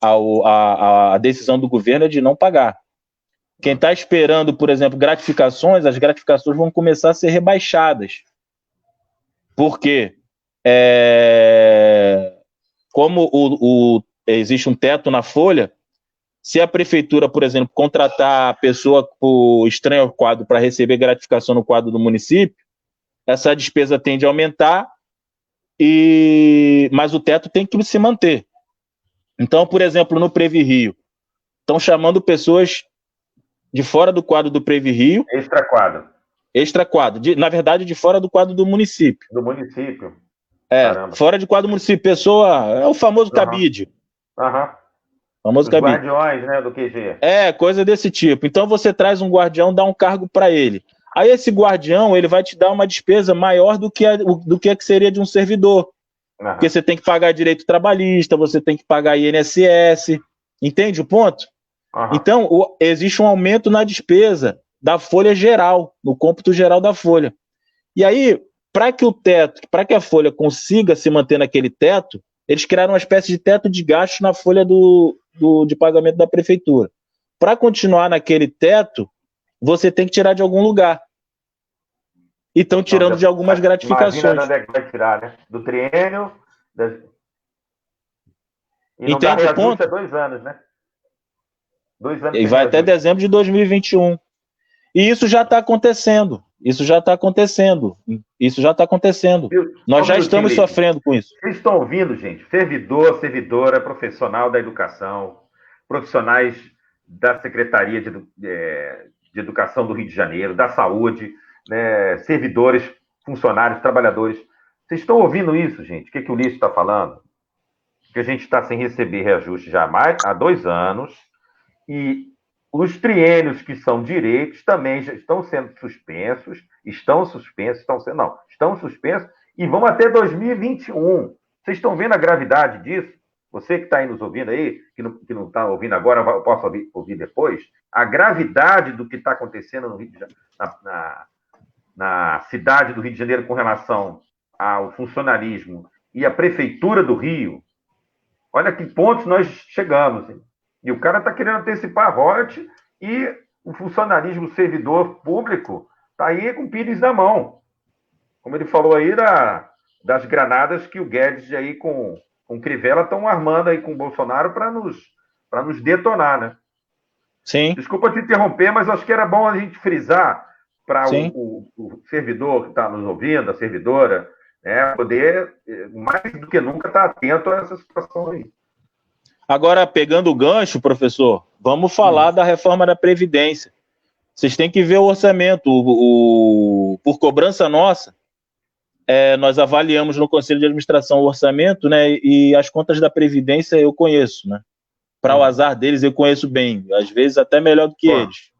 a decisão do governo é de não pagar. Quem está esperando, por exemplo, gratificações, as gratificações vão começar a ser rebaixadas. Por quê? Como existe um teto na folha, se a prefeitura, por exemplo, contratar a pessoa por estranho ao quadro para receber gratificação no quadro do município, essa despesa tende a aumentar, mas o teto tem que se manter. Então, por exemplo, no Previ Rio, estão chamando pessoas de fora do quadro do Previ Rio. Extra quadro. Na verdade, de fora do quadro do município. Do município. Caramba. Fora de quadro do município. Pessoa, é o famoso cabide. Famoso cabide. Guardiões, né, do QG. Coisa desse tipo. Então você traz um guardião, dá um cargo para ele. Aí esse guardião, ele vai te dar uma despesa maior do que seria de um servidor. Porque você tem que pagar direito trabalhista, você tem que pagar INSS. Entende o ponto? Então, existe um aumento na despesa da folha geral, no cômputo geral da folha. E aí, para que a folha consiga se manter naquele teto, eles criaram uma espécie de teto de gastos na folha de pagamento da prefeitura. Para continuar naquele teto, você tem que tirar de algum lugar. E estão tirando de algumas gratificações. Imagina onde é que vai tirar, né? Do triênio. E não entende o ponto? 2 anos, né? 2 anos. E vai até dezembro de 2021. E isso já está acontecendo. Nós já estamos sofrendo com isso. Vocês estão ouvindo, gente? Servidor, servidora, profissional da educação, profissionais da Secretaria de Educação do Rio de Janeiro, da Saúde, né, servidores, funcionários, trabalhadores. Vocês estão ouvindo isso, gente? O que o Ulisses está falando? Que a gente está sem receber reajuste já há 2 anos, e os triênios que são direitos também já estão sendo suspensos, estão suspensos, e vão até 2021. Vocês estão vendo a gravidade disso? Você que está aí nos ouvindo aí, que não está ouvindo agora, eu posso ouvir depois, a gravidade do que está acontecendo no Rio de Janeiro, na cidade do Rio de Janeiro com relação ao funcionalismo e à Prefeitura do Rio. Olha que pontos nós chegamos. Hein? E o cara está querendo antecipar a royalty e o funcionalismo, o servidor público, está aí com o pires na mão. Como ele falou aí das granadas que o Guedes aí com Crivella estão armando aí com o Bolsonaro para nos detonar, né? Sim. Desculpa te interromper, mas acho que era bom a gente frisar para o servidor que está nos ouvindo, a servidora, né, poder, mais do que nunca, estar atento a essa situação aí. Agora, pegando o gancho, professor, vamos falar da reforma da Previdência. Vocês têm que ver o orçamento. Por cobrança nossa, nós avaliamos no Conselho de Administração o orçamento, né, e as contas da Previdência eu conheço, né? Para o azar deles, eu conheço bem, às vezes até melhor do que eles,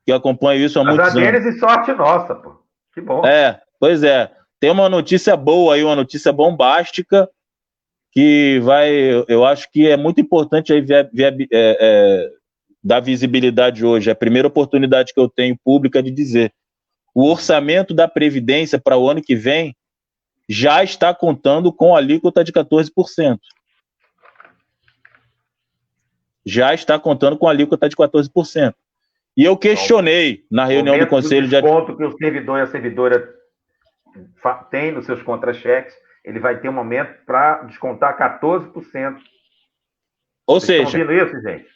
que acompanho isso há muitos anos. Azar deles e sorte nossa, pô. Que bom. Pois é. Tem uma notícia boa aí, uma notícia bombástica, que eu acho que é muito importante aí dar visibilidade hoje. É a primeira oportunidade que eu tenho pública de dizer. O orçamento da Previdência para o ano que vem já está contando com alíquota de 14%. Já está contando com alíquota de 14%. E eu questionei na reunião do Conselho de Administração. O desconto que o servidor e a servidora tem nos seus contra-cheques, ele vai ter um momento para descontar 14%. Ou seja, estão vendo isso, gente?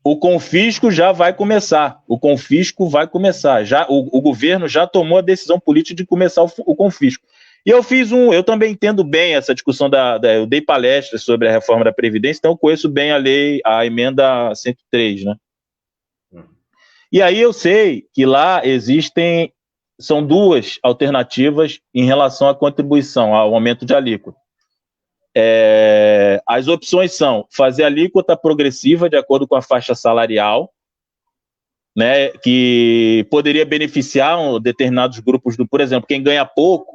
O confisco já vai começar. O confisco vai começar. O governo já tomou a decisão política de começar o confisco. E eu também entendo bem essa discussão eu dei palestras sobre a reforma da Previdência, então eu conheço bem a emenda 103, né? E aí eu sei que lá são 2 alternativas em relação à contribuição, ao aumento de alíquota. As opções são fazer alíquota progressiva de acordo com a faixa salarial, né, que poderia beneficiar determinados grupos, por exemplo, quem ganha pouco.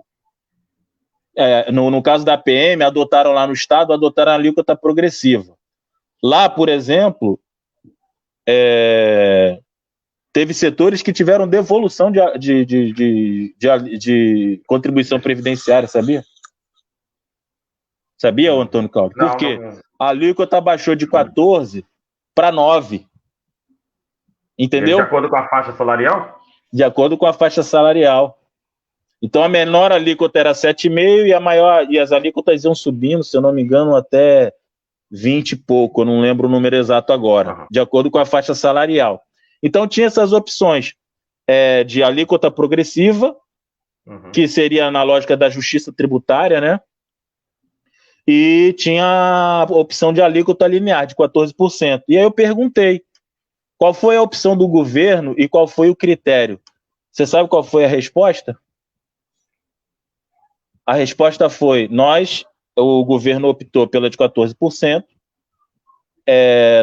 No caso da PM, adotaram lá no estado, adotaram a alíquota progressiva. Lá, por exemplo, teve setores que tiveram devolução de contribuição previdenciária, sabia? Sabia, Antônio Cláudio? Por quê? A alíquota baixou de 14 para 9. Entendeu? De acordo com a faixa salarial? De acordo com a faixa salarial. Então, a menor alíquota era 7,5 e a maior, e as alíquotas iam subindo, se eu não me engano, até 20 e pouco, eu não lembro o número exato agora, de acordo com a faixa salarial. Então, tinha essas opções de alíquota progressiva, que seria na lógica da justiça tributária, né? E tinha a opção de alíquota linear, de 14%. E aí eu perguntei, qual foi a opção do governo e qual foi o critério? Você sabe qual foi a resposta? A resposta foi, o governo optou pela de 14%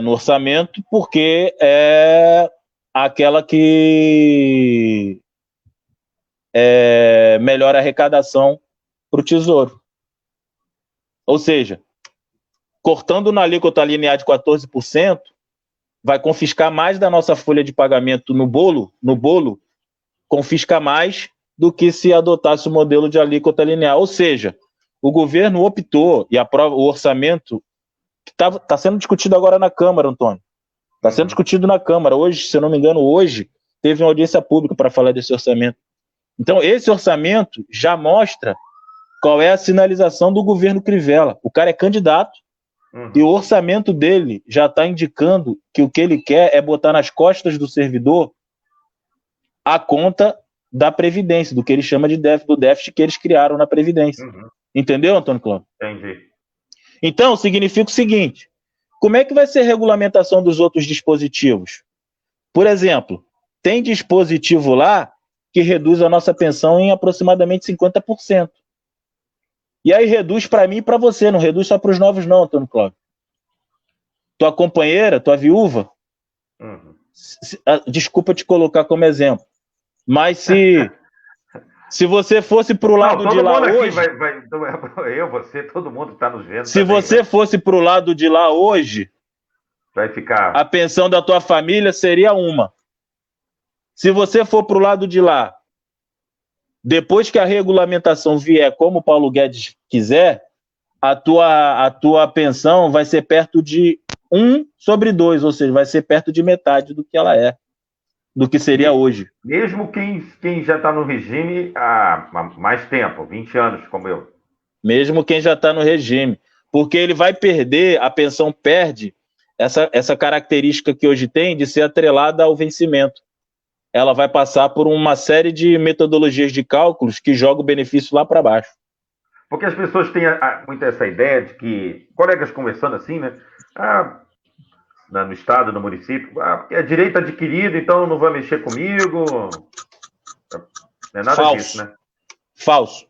no orçamento, porque é aquela que melhora a arrecadação para o Tesouro. Ou seja, cortando na alíquota linear de 14%, vai confiscar mais da nossa folha de pagamento no bolo, confisca mais do que se adotasse o modelo de alíquota linear. Ou seja, o governo optou, e o orçamento está sendo discutido agora na Câmara, Antônio. Está sendo discutido na Câmara. Hoje, se eu não me engano, teve uma audiência pública para falar desse orçamento. Então, esse orçamento já mostra qual é a sinalização do governo Crivella. O cara é candidato e o orçamento dele já está indicando que o que ele quer é botar nas costas do servidor a conta da Previdência, do que ele chama do déficit que eles criaram na Previdência. Entendeu, Antônio Cláudio? Entendi. Então, significa o seguinte, Como é que vai ser a regulamentação dos outros dispositivos? Por exemplo, tem dispositivo lá que reduz a nossa pensão em aproximadamente 50%. E aí reduz para mim e para você, não reduz só para os novos não, Antônio Cláudio. Tua companheira, tua viúva, desculpa te colocar como exemplo, mas se você fosse para o lado de lá hoje... Eu, você, todo mundo está nos vendo. Se também, você fosse para o lado de lá hoje, vai ficar... a pensão da tua família seria uma. Se você for para o lado de lá, depois que a regulamentação vier como o Paulo Guedes quiser, a tua pensão vai ser perto de 1/2, ou seja, vai ser perto de metade do que ela é, do que seria hoje. Mesmo quem já está no regime há mais tempo, 20 anos, como eu. Mesmo quem já está no regime. Porque ele vai perder, a pensão perde essa característica que hoje tem de ser atrelada ao vencimento. Ela vai passar por uma série de metodologias de cálculos que jogam o benefício lá para baixo. Porque as pessoas têm muito essa ideia de que, colegas conversando assim, né? No estado, no município, porque é direito adquirido, então não vai mexer comigo. Não é nada Falso. Disso, né? Falso.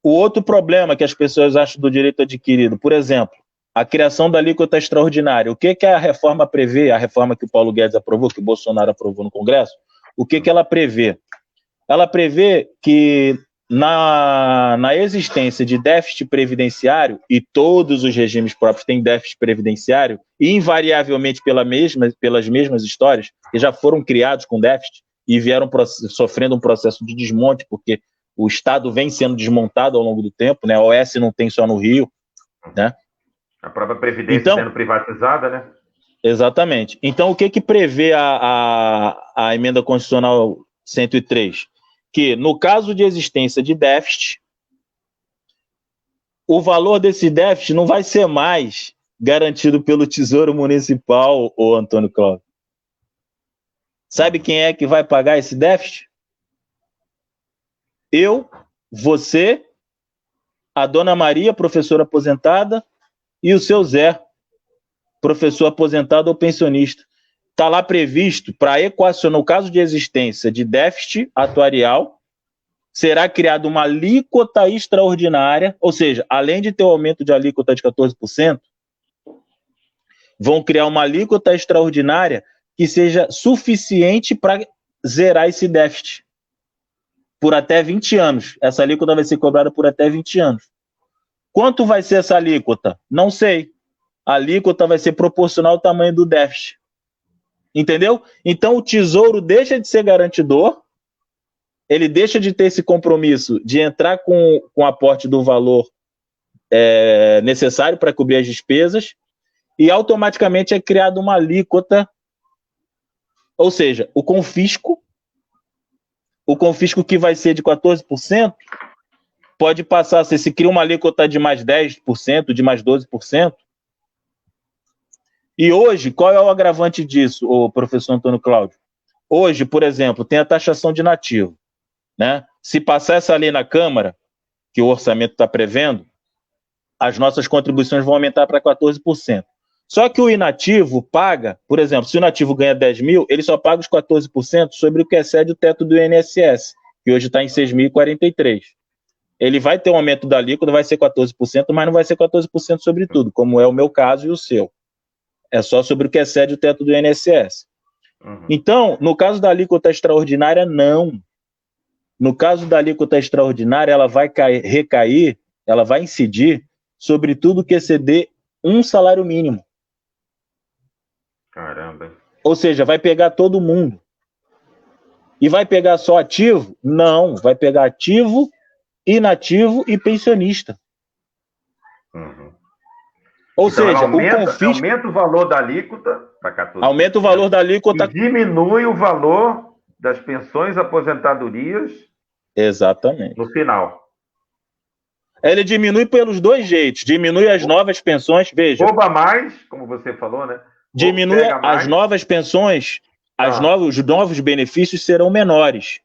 O outro problema que as pessoas acham do direito adquirido, por exemplo, a criação da alíquota extraordinária. O que a reforma prevê, a reforma que o Paulo Guedes aprovou, que o Bolsonaro aprovou no Congresso, o que ela prevê? Ela prevê que na existência de déficit previdenciário, e todos os regimes próprios têm déficit previdenciário, invariavelmente pelas mesmas histórias, que já foram criados com déficit e vieram sofrendo um processo de desmonte, porque o Estado vem sendo desmontado ao longo do tempo, né? A OS não tem só no Rio, né? A própria Previdência sendo privatizada, né? Exatamente. Então, o que prevê a Emenda Constitucional 103? Que, no caso de existência de déficit, o valor desse déficit não vai ser mais garantido pelo Tesouro Municipal, ô Antônio Cláudio. Sabe quem é que vai pagar esse déficit? Eu, você, a Dona Maria, professora aposentada, e o seu Zé, professor aposentado ou pensionista. Está lá previsto para equacionar, no caso de existência de déficit atuarial, será criada uma alíquota extraordinária, ou seja, além de ter o aumento de alíquota de 14%, vão criar uma alíquota extraordinária que seja suficiente para zerar esse déficit por até 20 anos. Essa alíquota vai ser cobrada por até 20 anos. Quanto vai ser essa alíquota? Não sei. A alíquota vai ser proporcional ao tamanho do déficit. Entendeu? Então o Tesouro deixa de ser garantidor, ele deixa de ter esse compromisso de entrar com o aporte do valor necessário para cobrir as despesas, e automaticamente é criada uma alíquota, ou seja, o confisco que vai ser de 14%, pode passar, se cria uma alíquota de mais 10%, de mais 12%. E hoje, qual é o agravante disso, o professor Antônio Cláudio? Hoje, por exemplo, tem a taxação de inativo, né? Se passar essa lei na Câmara, que o orçamento está prevendo, as nossas contribuições vão aumentar para 14%. Só que o inativo paga, por exemplo, se o inativo ganha 10 mil, ele só paga os 14% sobre o que excede o teto do INSS, que hoje está em 6.043. Ele vai ter um aumento da alíquota, vai ser 14%, mas não vai ser 14% sobre tudo, como é o meu caso e o seu. É só sobre o que excede o teto do INSS. Então, no caso da alíquota extraordinária, não. No caso da alíquota extraordinária, ela vai recair, ela vai incidir sobre tudo que exceder um salário mínimo. Caramba. Ou seja, vai pegar todo mundo. E vai pegar só ativo? Não, vai pegar ativo, inativo e pensionista. Ou então, seja, aumenta o valor da alíquota para 14%. Aumenta o valor da alíquota. E diminui o valor das pensões, aposentadorias. Exatamente. No final. Ele diminui pelos dois jeitos. Diminui as novas pensões, veja. Rouba mais, como você falou, né? Diminui as novas pensões, os novos benefícios serão menores.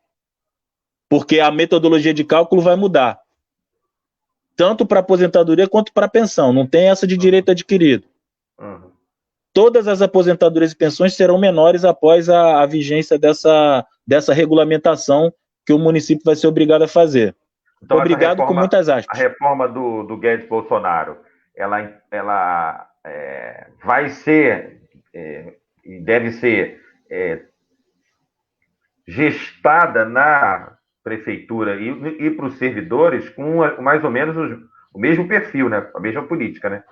Porque a metodologia de cálculo vai mudar. Tanto para aposentadoria quanto para pensão. Não tem essa de direito adquirido. todas as aposentadorias e pensões serão menores após a vigência dessa regulamentação que o município vai ser obrigado a fazer. Então, obrigado com muitas aspas. A reforma do Guedes Bolsonaro, ela vai ser e deve ser gestada na prefeitura e para os servidores com mais ou menos o mesmo perfil, né? A mesma política, né?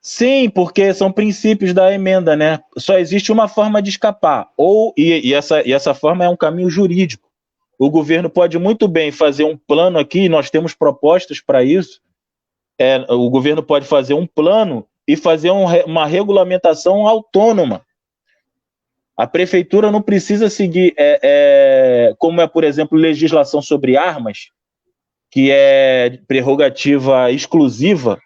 Sim, porque são princípios da emenda, né? Só existe uma forma de escapar, e essa forma é um caminho jurídico. O governo pode muito bem fazer um plano aqui, nós temos propostas para isso. O governo pode fazer um plano e fazer uma regulamentação autônoma. A prefeitura não precisa seguir, como por exemplo, legislação sobre armas, que é prerrogativa exclusiva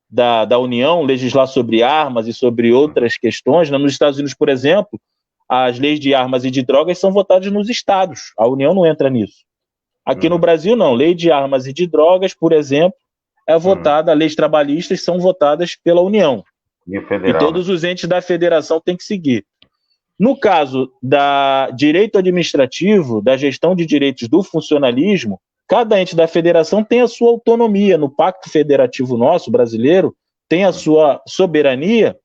da União, legislar sobre armas e sobre outras questões. Nos Estados Unidos, por exemplo, as leis de armas e de drogas são votadas nos estados. A União não entra nisso. Aqui no Brasil, não. Lei de armas e de drogas, por exemplo, é votada, leis trabalhistas são votadas pela União. E todos os entes da federação têm que seguir. No caso da direito administrativo, da gestão de direitos do funcionalismo, cada ente da federação tem a sua autonomia. No Pacto Federativo nosso, brasileiro, tem a sua soberania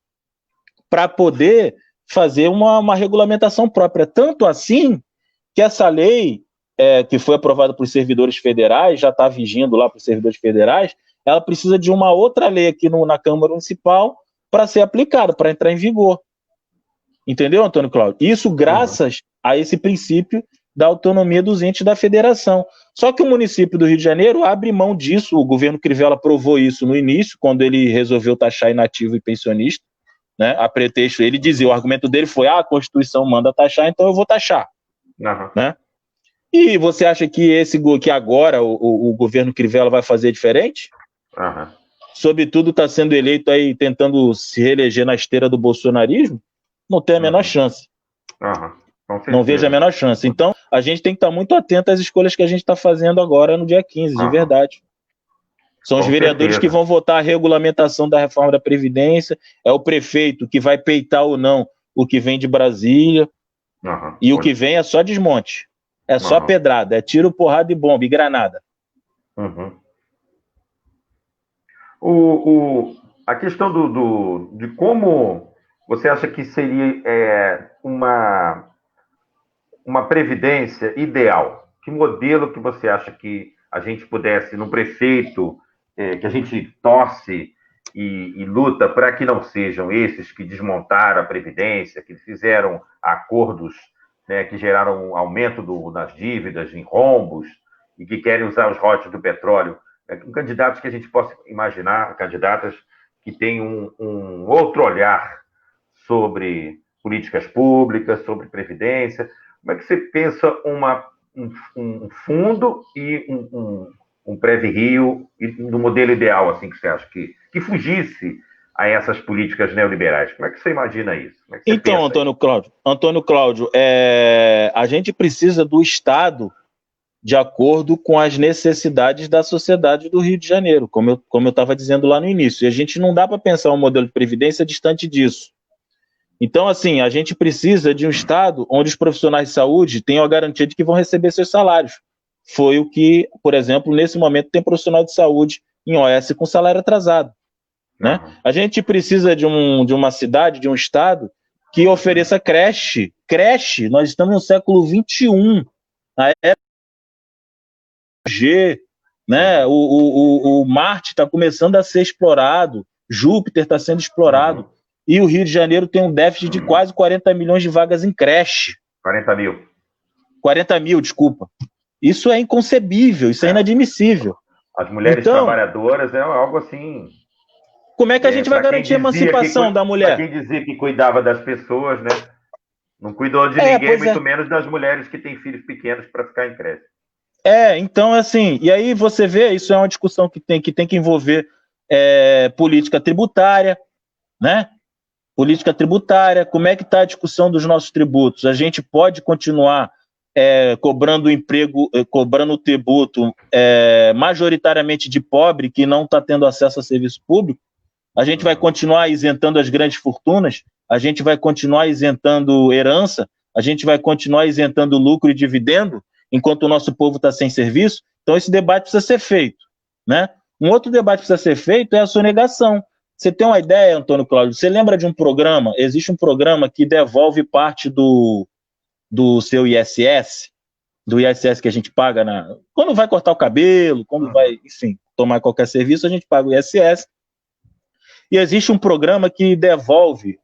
para poder fazer uma regulamentação própria. Tanto assim que essa lei, que foi aprovada por servidores federais, já está vigindo lá para os servidores federais, ela precisa de uma outra lei aqui na Câmara Municipal para ser aplicada, para entrar em vigor. Entendeu, Antônio Cláudio? Isso graças a esse princípio da autonomia dos entes da federação. Só que o município do Rio de Janeiro abre mão disso. O governo Crivella aprovou isso no início, quando ele resolveu taxar inativo e pensionista, né? A pretexto, ele dizia, o argumento dele foi, a Constituição manda taxar, então eu vou taxar. Né? E você acha que agora o governo Crivella vai fazer diferente? Sobretudo está sendo eleito aí, tentando se reeleger na esteira do bolsonarismo? Não tem a menor chance. Não vejo a menor chance. Então, a gente tem que estar muito atento às escolhas que a gente está fazendo agora no dia 15, de verdade. São os vereadores que vão votar a regulamentação da reforma da Previdência, é o prefeito que vai peitar ou não o que vem de Brasília, e o que vem é só desmonte. É só pedrada, é tiro, porrada e bomba, e granada. A questão de como você acha que seria uma previdência ideal? Que modelo que você acha que a gente pudesse, no prefeito, que a gente torce e luta para que não sejam esses que desmontaram a Previdência, que fizeram acordos, né, que geraram um aumento das dívidas, em rombos, e que querem usar os royalties do petróleo, candidatos que a gente possa imaginar, candidatas que têm um outro olhar sobre políticas públicas, sobre previdência. Como é que você pensa um fundo e um Previ-Rio no modelo ideal, assim, que você acha que fugisse a essas políticas neoliberais? Como é que você imagina isso? Então, Antônio Cláudio, a gente precisa do Estado de acordo com as necessidades da sociedade do Rio de Janeiro, como eu estava dizendo lá no início. E a gente não dá para pensar um modelo de previdência distante disso. Então, assim, a gente precisa de um Estado onde os profissionais de saúde tenham a garantia de que vão receber seus salários. Foi o que, por exemplo, nesse momento tem profissional de saúde em OS com salário atrasado. Né? A gente precisa de uma cidade, de um Estado que ofereça creche. Creche, nós estamos no século XXI. A era G, né? O Marte está começando a ser explorado, Júpiter está sendo explorado. E o Rio de Janeiro tem um déficit de quase 40 milhões de vagas em creche. 40 mil. 40 mil, desculpa. Isso é inconcebível, isso é inadmissível. As mulheres trabalhadoras é algo assim... Como é que a gente vai garantir a emancipação da mulher? Para quem dizia que cuidava das pessoas, né? Não cuidou de ninguém, muito menos das mulheres que têm filhos pequenos para ficar em creche. Então, assim, e aí você vê, isso é uma discussão que tem que envolver política tributária, né? Política tributária, como é que está a discussão dos nossos tributos? A gente pode continuar cobrando cobrando tributo majoritariamente de pobre que não está tendo acesso a serviço público? A gente vai continuar isentando as grandes fortunas, a gente vai continuar isentando herança, a gente vai continuar isentando lucro e dividendo, enquanto o nosso povo está sem serviço. Então esse debate precisa ser feito, né? Um outro debate que precisa ser feito é a sonegação. Você tem uma ideia, Antônio Cláudio? Você lembra de um programa? Existe um programa que devolve parte do seu ISS, do ISS que a gente paga quando vai cortar o cabelo, quando vai, enfim, tomar qualquer serviço, a gente paga o ISS. E existe um programa que devolve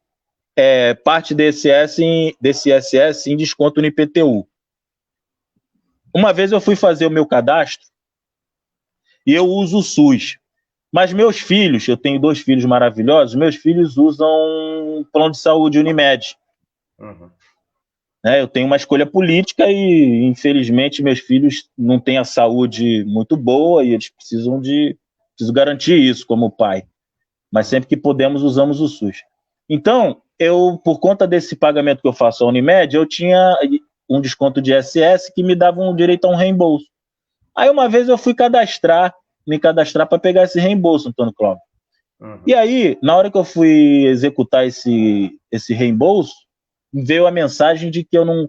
parte desse ISS em desconto no IPTU. Uma vez eu fui fazer o meu cadastro e eu uso o SUS. Mas meus filhos, eu tenho 2 filhos maravilhosos, meus filhos usam plano de saúde Unimed. Uhum. Eu tenho uma escolha política e, infelizmente, meus filhos não têm a saúde muito boa e eles preciso garantir isso como pai. Mas sempre que podemos, usamos o SUS. Então, por conta desse pagamento que eu faço à Unimed, eu tinha um desconto de ISS que me dava um direito a um reembolso. Aí, uma vez, eu fui me cadastrar para pegar esse reembolso, Antônio Cláudio. Uhum. E aí, na hora que eu fui executar esse reembolso, veio a mensagem de que eu não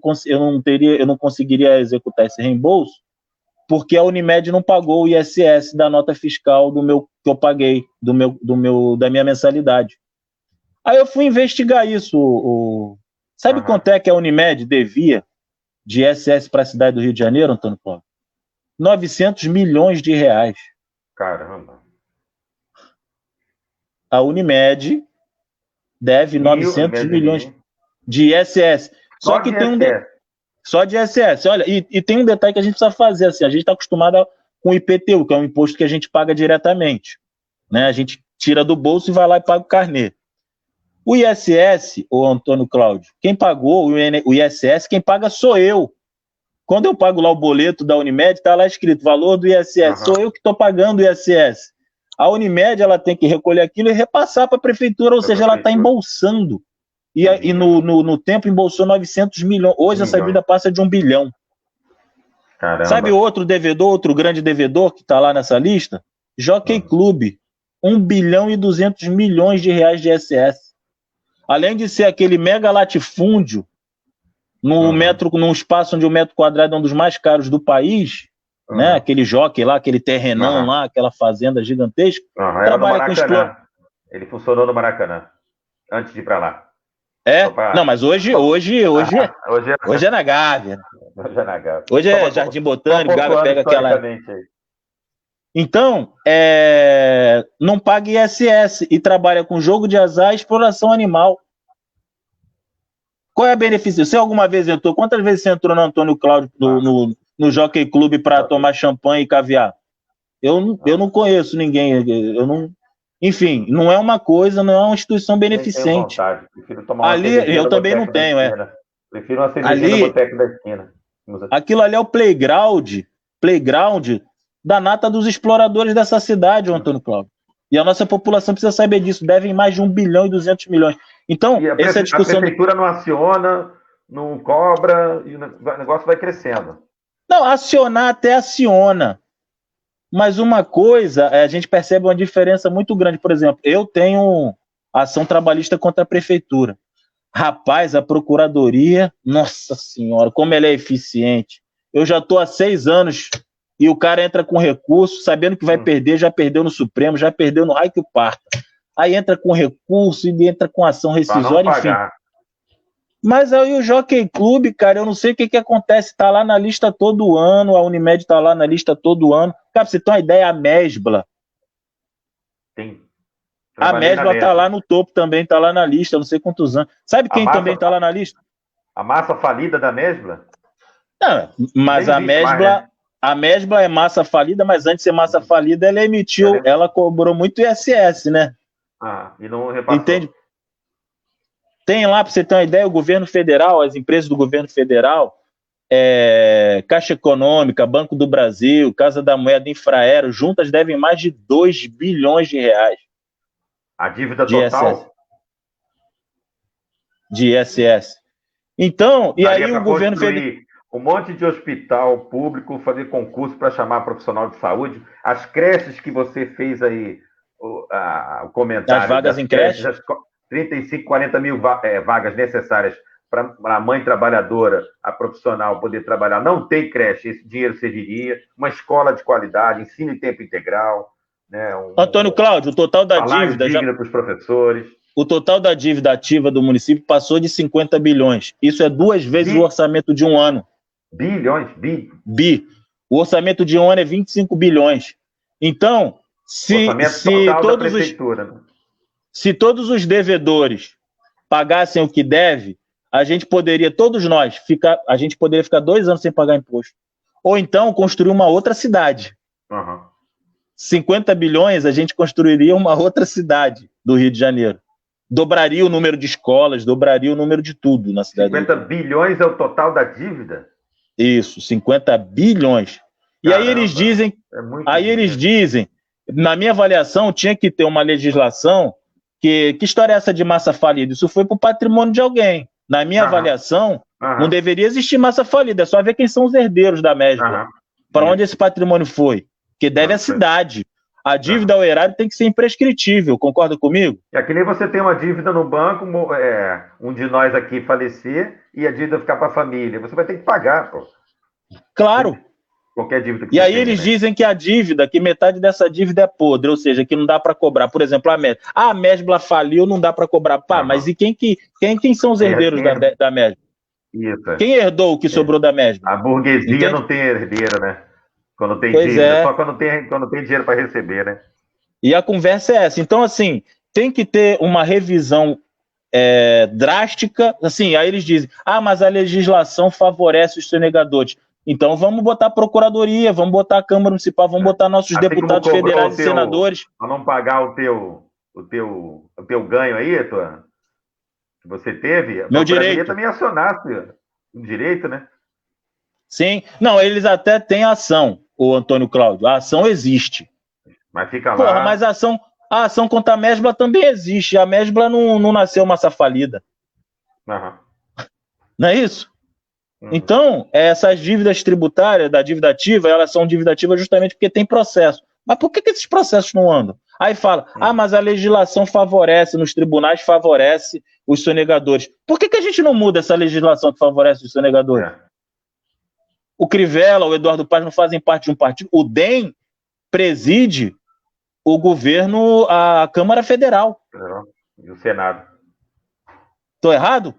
conseguiria executar esse reembolso porque a Unimed não pagou o ISS da nota fiscal que eu paguei, da minha mensalidade. Aí eu fui investigar isso. Sabe quanto é que a Unimed devia de ISS para a cidade do Rio de Janeiro, Antônio Cláudio? 900 milhões de reais. Caramba. A Unimed deve 900 milhões de ISS. Só que tem só de ISS. Olha, e tem um detalhe que a gente precisa fazer. Assim, a gente está acostumado com o IPTU, que é um imposto que a gente paga diretamente. Né? A gente tira do bolso e vai lá e paga o carnê. O ISS, o Antônio Cláudio, quem pagou o ISS, quem paga sou eu. Quando eu pago lá o boleto da Unimed, está lá escrito valor do ISS. Sou eu que estou pagando o ISS. A Unimed ela tem que recolher aquilo e repassar para a prefeitura, ou seja, ela está embolsando. E no tempo embolsou 900 milhões. Hoje essa dívida passa de 1 bilhão. Caramba. Sabe outro devedor, outro grande devedor que está lá nessa lista? Jockey Club. 1 bilhão e 200 milhões de reais de ISS. Além de ser aquele mega latifúndio num espaço onde o metro quadrado é um dos mais caros do país, né? Aquele jockey lá, aquele terrenão lá, aquela fazenda gigantesca. Trabalha com Ele funcionou no Maracanã, antes de ir para lá. Não, mas hoje é na Gávea. Hoje é na Gávea. Hoje é Jardim Botânico, Gávea pega aquela... Então, não paga ISS e trabalha com jogo de azar e exploração animal. Qual é o benefício? Você alguma vez entrou? Quantas vezes você entrou no Antônio Cláudio, no Jockey Club para tomar champanhe e caviar? Eu não conheço ninguém. Enfim, não é uma coisa, não é uma instituição beneficente. Prefiro tomar uma ali eu também não tenho. Prefiro uma cervejinha no boteco da esquina. Aquilo ali é o playground da nata dos exploradores dessa cidade, Antônio Cláudio. E a nossa população precisa saber disso. Devem mais de 1 bilhão e 200 milhões. Então, essa discussão... A prefeitura não aciona, não cobra, e o negócio vai crescendo. Não, acionar até aciona. Mas uma coisa, a gente percebe uma diferença muito grande. Por exemplo, eu tenho ação trabalhista contra a prefeitura. Rapaz, a procuradoria, nossa senhora, como ela é eficiente. Eu já estou há 6 anos e o cara entra com recurso, sabendo que vai perder, já perdeu no Supremo, já perdeu no raio que o parta. Aí entra com recurso e entra com ação rescisória, enfim. Mas aí o Jockey Club, cara, eu não sei o que acontece, tá lá na lista todo ano, a Unimed tá lá na lista todo ano. Cara, pra você ter uma ideia, a Mesbla. A Mesbla tá lá no topo também, tá lá na lista, não sei quantos anos. Sabe quem também tá lá na lista? A massa falida da Mesbla? Não, mas a Mesbla... A Mesbla é massa falida, mas antes de ser massa falida, ela cobrou muito ISS, né? E não repassou. Entende? Tem lá, para você ter uma ideia, o governo federal, as empresas do governo federal, Caixa Econômica, Banco do Brasil, Casa da Moeda, Infraero, juntas devem mais de 2 bilhões de reais. A dívida total? De ISS. Então, e aí o governo federal... Um monte de hospital público, fazer concurso para chamar profissional de saúde. As creches que você fez aí, o comentário as vagas em creche, 35, 40 mil vagas necessárias para a mãe trabalhadora, a profissional poder trabalhar, não tem creche, esse dinheiro serviria, uma escola de qualidade, ensino em tempo integral, né, Antônio Cláudio, o total da salário dívida digno para os professores. O total da dívida ativa do município passou de 50 bilhões. Isso é 2 vezes o orçamento de um ano. Bilhões? O orçamento de um ano é 25 bilhões. Então, se todos os devedores pagassem o que deve, todos nós, a gente poderia ficar 2 anos sem pagar imposto. Ou então construir uma outra cidade. 50 bilhões, a gente construiria uma outra cidade do Rio de Janeiro. Dobraria o número de escolas, dobraria o número de tudo na cidade. 50 bilhões é o total da dívida? Isso, 50 bilhões. E caramba, aí eles dizem, na minha avaliação, tinha que ter uma legislação que história é essa de massa falida? Isso foi para o patrimônio de alguém. Na minha avaliação, não deveria existir massa falida, é só ver quem são os herdeiros da Mesbla. Para onde esse patrimônio foi? Que deve à cidade. A dívida ao erário tem que ser imprescritível, concorda comigo? É que nem você tem uma dívida no banco, um de nós aqui falecer e a dívida ficar para a família. Você vai ter que pagar, pô. Claro. Qualquer dívida que E aí eles dizem que que metade dessa dívida é podre, ou seja, que não dá para cobrar. Por exemplo, a Mesbla. A Mesbla faliu, não dá para cobrar. Mas e quem são os herdeiros da Mesbla? Isso. Quem herdou o que sobrou da Mesbla? A burguesia não tem herdeiro, né? Quando tem dívida, só quando tem dinheiro para receber, né? E a conversa é essa. Então, assim, tem que ter uma revisão drástica. Assim, aí eles dizem, mas a legislação favorece os sonegadores. Então vamos botar a procuradoria, vamos botar a Câmara Municipal, vamos botar nossos deputados federais e senadores. Para não pagar o teu ganho aí, que você teve, meu direito também acionasse o direito, né? Sim. Não, eles até têm ação, o Antônio Cláudio. A ação existe. Mas fica lá. Mas a ação contra a Mesbla também existe. A Mesbla não nasceu massa falida. Não é isso? Então, essas dívidas tributárias, da dívida ativa, elas são dívida ativa justamente porque tem processo. Mas por que esses processos não andam? Aí fala, mas a legislação favorece, nos tribunais favorece os sonegadores. Por que a gente não muda essa legislação que favorece os sonegadores? O Crivella, o Eduardo Paz não fazem parte de um partido. O DEM preside o governo, a Câmara Federal. E o Senado. Estou errado?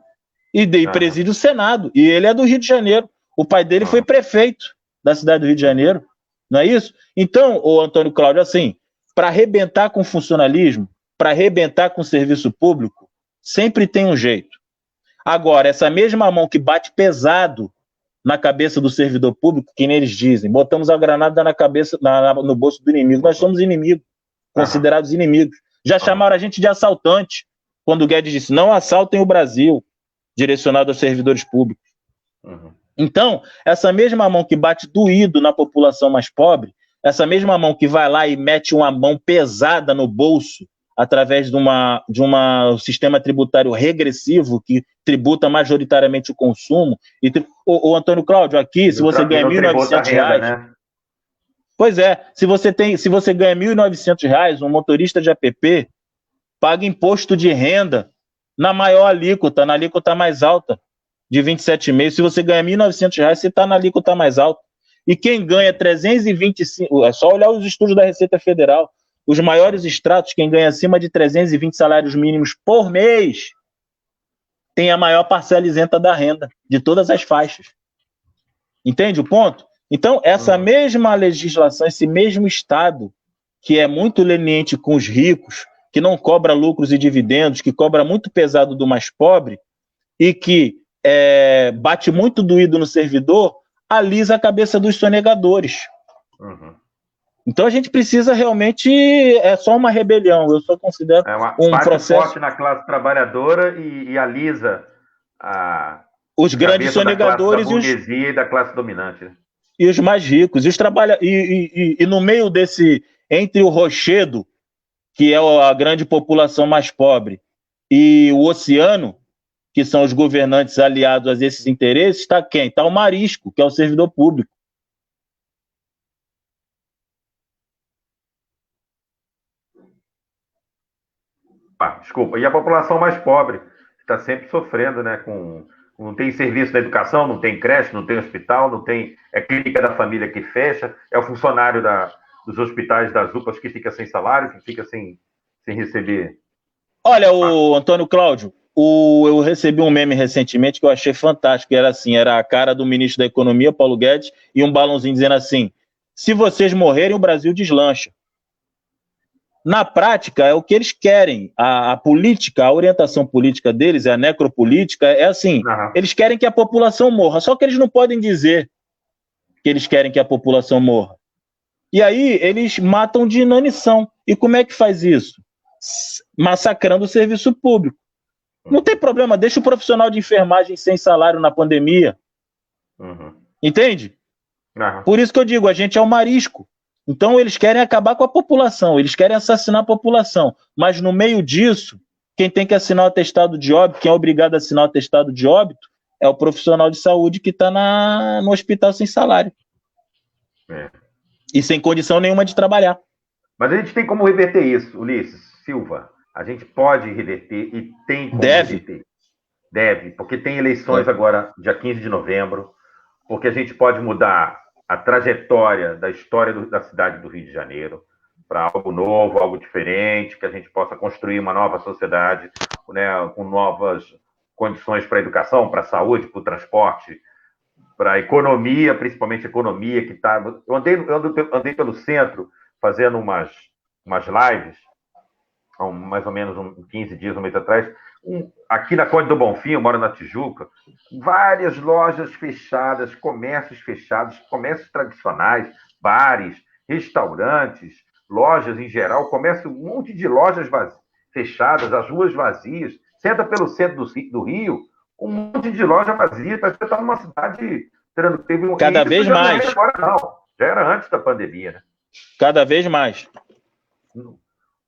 E preside o Senado. E ele é do Rio de Janeiro. O pai dele foi prefeito da cidade do Rio de Janeiro. Não é isso? Então, o Antônio Cláudio, assim, para arrebentar com o funcionalismo, para arrebentar com o serviço público, sempre tem um jeito. Agora, essa mesma mão que bate pesado na cabeça do servidor público, que nem eles dizem, botamos a granada na cabeça, no bolso do inimigo. Nós somos inimigos, considerados inimigos. Já chamaram a gente de assaltante, quando o Guedes disse, não assaltem o Brasil, direcionado aos servidores públicos. Então, essa mesma mão que bate doído na população mais pobre, essa mesma mão que vai lá e mete uma mão pesada no bolso através de um sistema tributário regressivo que tributa majoritariamente o consumo. O Antônio Cláudio, aqui, se você ganha R$ 1.900... Né? Pois é, se você ganha R$ 1.900, um motorista de app paga imposto de renda na maior alíquota, na alíquota mais alta, de 27,5%. Se você ganha R$ 1.900, você está na alíquota mais alta. E quem ganha 325, é só olhar os estudos da Receita Federal, os maiores extratos, quem ganha acima de 320 salários mínimos por mês, tem a maior parcela isenta da renda, de todas as faixas. Entende o ponto? Então, essa mesma legislação, esse mesmo Estado, que é muito leniente com os ricos, que não cobra lucros e dividendos, que cobra muito pesado do mais pobre, e que bate muito doído no servidor, alisa a cabeça dos sonegadores. Então a gente precisa realmente, é só uma rebelião, eu só considero um processo forte na classe trabalhadora e alisa os grandes sonegadores da burguesia e da classe dominante. E os mais ricos, e no meio desse, entre o rochedo, que é a grande população mais pobre, e o oceano, que são os governantes aliados a esses interesses, está quem? Está o marisco, que é o servidor público. Desculpa, e a população mais pobre está sempre sofrendo, né? Não tem serviço da educação, não tem creche, não tem hospital, não tem. É clínica da família que fecha, é o funcionário dos hospitais, das UPAs que fica sem salário, que fica sem receber. Olha, o Antônio Cláudio, eu recebi um meme recentemente que eu achei fantástico, que era assim, era a cara do ministro da Economia, Paulo Guedes, e um balãozinho dizendo assim, se vocês morrerem, o Brasil deslancha. Na prática, é o que eles querem. A política, a orientação política deles, a necropolítica, é assim, eles querem que a população morra, só que eles não podem dizer que eles querem que a população morra. E aí, eles matam de inanição. E como é que faz isso? Massacrando o serviço público. Não tem problema, deixa o profissional de enfermagem sem salário na pandemia. Entende? Por isso que eu digo, a gente é um marisco. Então eles querem acabar com a população, eles querem assassinar a população. Mas no meio disso, quem tem que assinar o atestado de óbito, quem é obrigado a assinar o atestado de óbito, é o profissional de saúde que está no hospital sem salário. E sem condição nenhuma de trabalhar. Mas a gente tem como reverter isso, Ulisses Silva. A gente pode reverter e tem como reverter. Deve, porque tem eleições agora, dia 15 de novembro, porque a gente pode mudar a trajetória da história da cidade do Rio de Janeiro para algo novo, algo diferente, que a gente possa construir uma nova sociedade, né, com novas condições para a educação, para a saúde, para o transporte, para a economia, principalmente a economia que está... Eu andei pelo centro fazendo umas lives, há mais ou menos 15 dias, um mês atrás, aqui na Conde do Bonfim, eu moro na Tijuca, várias lojas fechadas, comércios fechados, comércios tradicionais, bares, restaurantes, lojas em geral, comércio, um monte de lojas fechadas, as ruas vazias. Você entra pelo centro do Rio, um monte de loja vazia, parece que você está numa cidade... Cada vez mais. Agora não, já era antes da pandemia, né? Cada vez mais.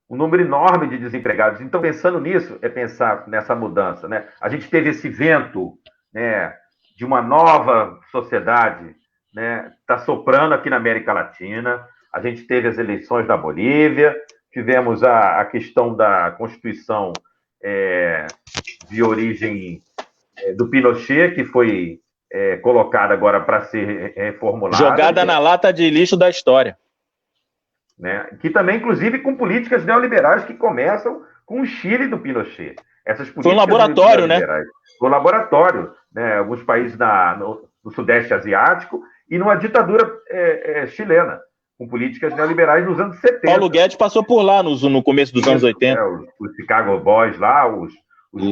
Um número enorme de desempregados. Então, pensando nisso, é pensar nessa mudança, né? A gente teve esse vento, né, de uma nova sociedade, né, está soprando aqui na América Latina. A gente teve as eleições da Bolívia, tivemos a questão da Constituição de origem do Pinochet, que foi colocada agora para ser reformulada. Jogada na lata de lixo da história. Né? Que também, inclusive, com políticas neoliberais que começam com o Chile do Pinochet. Essas políticas foi um laboratório, né? Foi um laboratório, né? Alguns países no Sudeste Asiático e numa ditadura chilena, com políticas neoliberais nos anos 70. Paulo Guedes passou por lá no começo dos anos 80. Os Chicago Boys lá, os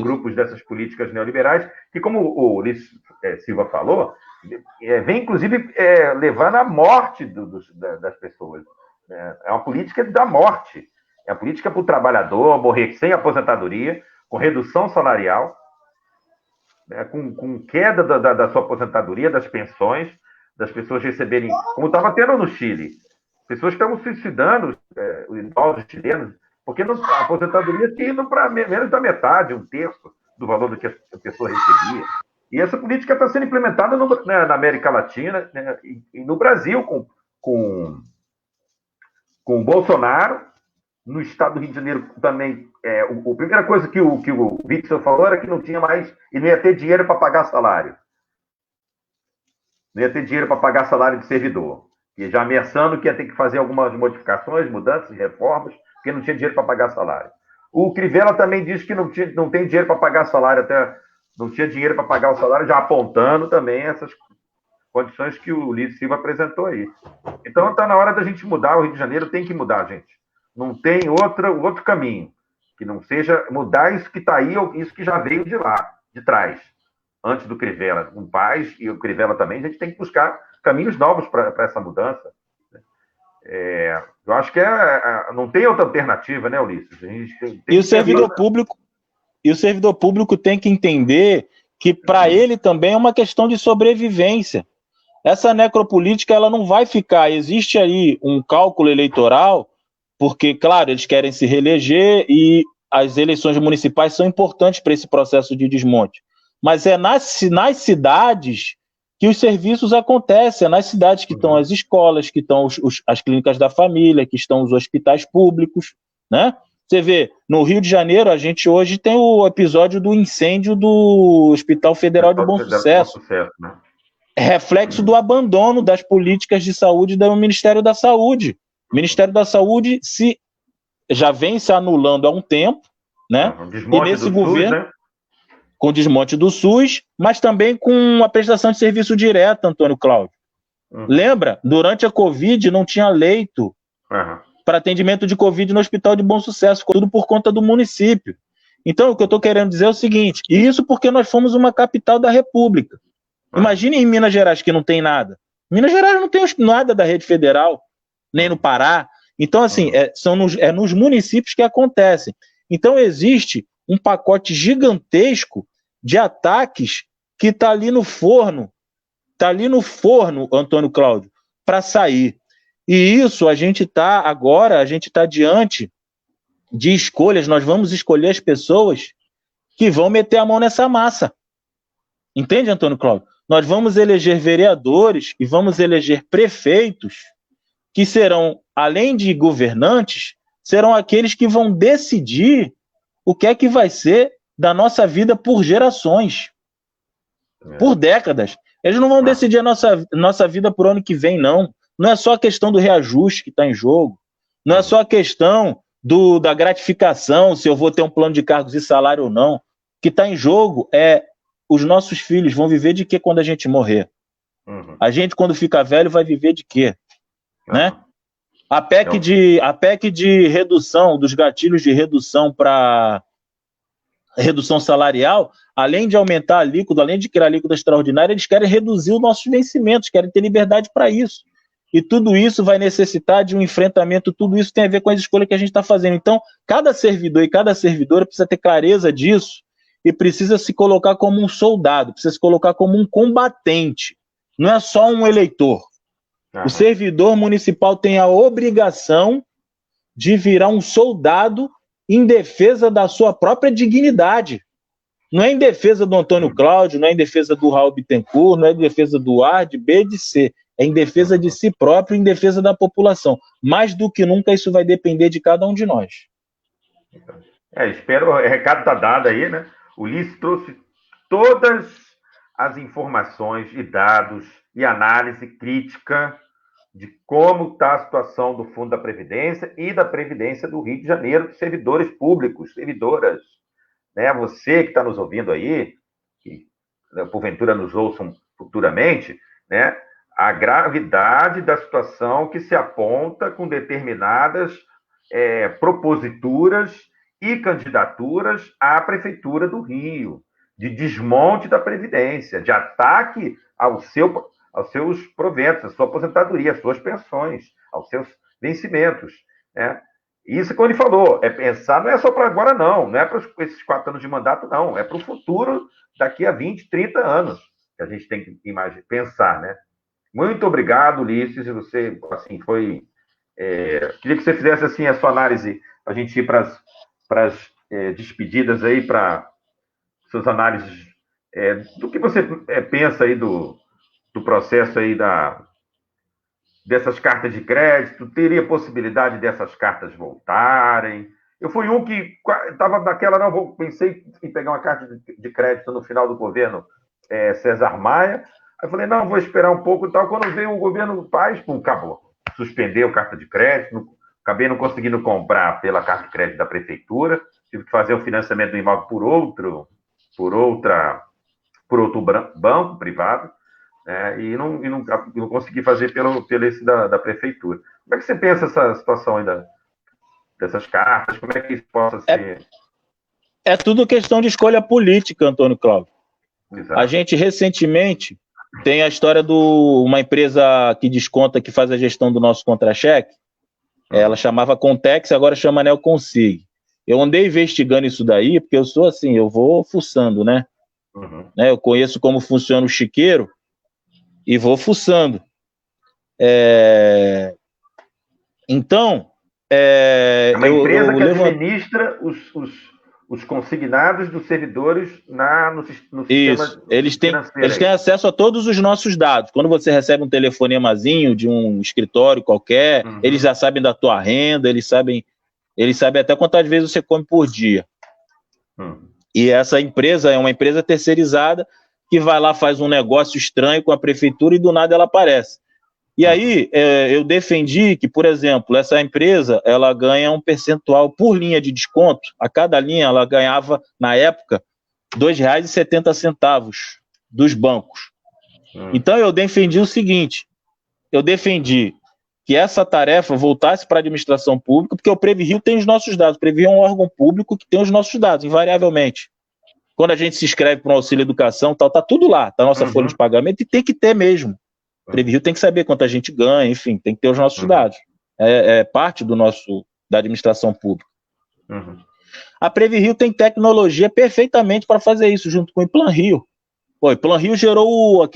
grupos dessas políticas neoliberais, que, como o Ulisses Silva falou, vem, inclusive, levando à morte das pessoas. É uma política da morte. É uma política para o trabalhador morrer sem aposentadoria, com redução salarial, né, com queda da sua aposentadoria, das pensões, das pessoas receberem, como estava tendo no Chile. Pessoas estavam suicidando, os idosos chilenos, porque a aposentadoria tinha ido para menos da metade, 1/3 do valor do que a pessoa recebia. E essa política está sendo implementada na América Latina, né, e no Brasil, com o Bolsonaro, no estado do Rio de Janeiro também. A primeira coisa que o Victor falou era que não tinha mais, e não ia ter dinheiro para pagar salário. Não ia ter dinheiro para pagar salário de servidor. E já ameaçando que ia ter que fazer algumas modificações, mudanças, reformas, porque não tinha dinheiro para pagar salário. O Crivella também disse que não tem dinheiro para pagar salário, até não tinha dinheiro para pagar o salário, já apontando também essas condições que o Ulisses Silva apresentou aí. Então, está na hora da gente mudar. O Rio de Janeiro tem que mudar, gente. Não tem outro caminho que não seja mudar isso que está aí, ou isso que já veio de lá, de trás, antes do Crivella. O Paz e o Crivella também, a gente tem que buscar caminhos novos para essa mudança. Eu acho que não tem outra alternativa, né, Ulisses? E o servidor público tem que entender que para ele também é uma questão de sobrevivência. Essa necropolítica ela não vai ficar. Existe aí um cálculo eleitoral, porque, claro, eles querem se reeleger e as eleições municipais são importantes para esse processo de desmonte. Mas é nas cidades que os serviços acontecem, é nas cidades que estão as escolas, que estão as clínicas da família, que estão os hospitais públicos, né? Você vê, no Rio de Janeiro, a gente hoje tem o episódio do incêndio do Hospital Federal de Bom Sucesso. Né? É reflexo do abandono das políticas de saúde do Ministério da Saúde. O Ministério da Saúde já vem se anulando há um tempo, né? E nesse governo, SUS, né? Com o desmonte do SUS, mas também com a prestação de serviço direto, Antônio Cláudio. Lembra? Durante a Covid não tinha leito para atendimento de Covid no Hospital de Bom Sucesso, tudo por conta do município. Então, o que eu estou querendo dizer é o seguinte, e isso porque nós fomos uma capital da República. Imagine em Minas Gerais, que não tem nada. Minas Gerais não tem nada da rede federal, nem no Pará. Então, assim, nos municípios que acontecem. Então, existe um pacote gigantesco de ataques que está ali no forno, Antônio Cláudio, para sair. E isso a gente está diante de escolhas, nós vamos escolher as pessoas que vão meter a mão nessa massa. Entende, Antônio Cláudio? Nós vamos eleger vereadores e vamos eleger prefeitos que serão, além de governantes, serão aqueles que vão decidir o que é que vai ser da nossa vida por gerações, por décadas. Eles não vão decidir a nossa vida por ano que vem, não. Não é só a questão do reajuste que está em jogo, não é só a questão da gratificação, se eu vou ter um plano de cargos e salário ou não. O que está em jogo é os nossos filhos vão viver de quê quando a gente morrer? A gente, quando fica velho, vai viver de quê? Né? A PEC de redução, dos gatilhos de redução para redução salarial, além de aumentar a alíquota, além de criar alíquota extraordinária, eles querem reduzir os nossos vencimentos, querem ter liberdade para isso. E tudo isso vai necessitar de um enfrentamento, tudo isso tem a ver com as escolhas que a gente está fazendo. Então, cada servidor e cada servidora precisa ter clareza disso e precisa se colocar como um soldado, precisa se colocar como um combatente. Não é só um eleitor. O servidor municipal tem a obrigação de virar um soldado em defesa da sua própria dignidade. Não é em defesa do Antônio Cláudio, não é em defesa do Raul Bittencourt, não é em defesa do A, de B, de C. É em defesa de si próprio, em defesa da população. Mais do que nunca, isso vai depender de cada um de nós. Espero, o recado está dado aí, né? O Ulisses trouxe todas as informações e dados e análise crítica de como está a situação do Fundo da Previdência e da Previdência do Rio de Janeiro, de servidores públicos, servidoras. Né? Você que está nos ouvindo aí, que porventura nos ouçam futuramente, né? A gravidade da situação que se aponta com determinadas proposituras e candidaturas à Prefeitura do Rio, de desmonte da Previdência, de ataque aos seus proventos, à sua aposentadoria, às suas pensões, aos seus vencimentos. Né? Isso, como ele falou, pensar, não é só para agora, não é para esses 4 anos de mandato, não, é para o futuro, daqui a 20, 30 anos, que a gente tem que pensar, né? Muito obrigado, Ulisses, você, assim, foi... queria que você fizesse, assim, a sua análise, para a gente ir para as despedidas aí, para suas análises do que você pensa aí do processo aí dessas cartas de crédito. Teria possibilidade dessas cartas voltarem? Eu fui um que estava naquela, pensei em pegar uma carta de crédito no final do governo César Maia. Aí eu falei, não, vou esperar um pouco e tal. Quando veio o governo Paz, acabou. Suspendeu a carta de crédito, acabei não conseguindo comprar pela carta de crédito da prefeitura, tive que fazer o financiamento do imóvel por outro banco privado, e não consegui fazer pelo esse da prefeitura. Como é que você pensa essa situação aí dessas cartas? Como é que isso possa ser... É tudo questão de escolha política, Antônio Cláudio. Exato. A gente, recentemente, tem a história de uma empresa que desconta, que faz a gestão do nosso contra-cheque. Ela chamava Contex, agora chama Neoconsig. Eu andei investigando isso daí, porque eu sou assim, eu vou fuçando, né? Eu conheço como funciona o chiqueiro e vou fuçando. Então... é uma empresa que administra os consignados dos servidores no Isso. sistema eles têm acesso a todos os nossos dados. Quando você recebe um telefonemazinho de um escritório qualquer, eles já sabem da tua renda, eles sabem Eles sabem até quantas vezes você come por dia. E essa empresa é uma empresa terceirizada que vai lá, faz um negócio estranho com a prefeitura e do nada ela aparece. E aí eu defendi que, por exemplo, essa empresa ela ganha um percentual por linha de desconto. A cada linha ela ganhava, na época, R$ 2,70 dos bancos. Então eu defendi o seguinte, eu defendi que essa tarefa voltasse para a administração pública, porque o PreviRio tem os nossos dados. O PreviRio é um órgão público que tem os nossos dados, invariavelmente. Quando a gente se inscreve para um auxílio educação, tal, tá tudo lá, tá a nossa folha de pagamento, e tem que ter mesmo. O PreviRio tem que saber quanto a gente ganha, enfim, tem que ter os nossos dados. É parte da administração pública. A PreviRio tem tecnologia perfeitamente para fazer isso, junto com o IPlanRio. O IPlanRio gerou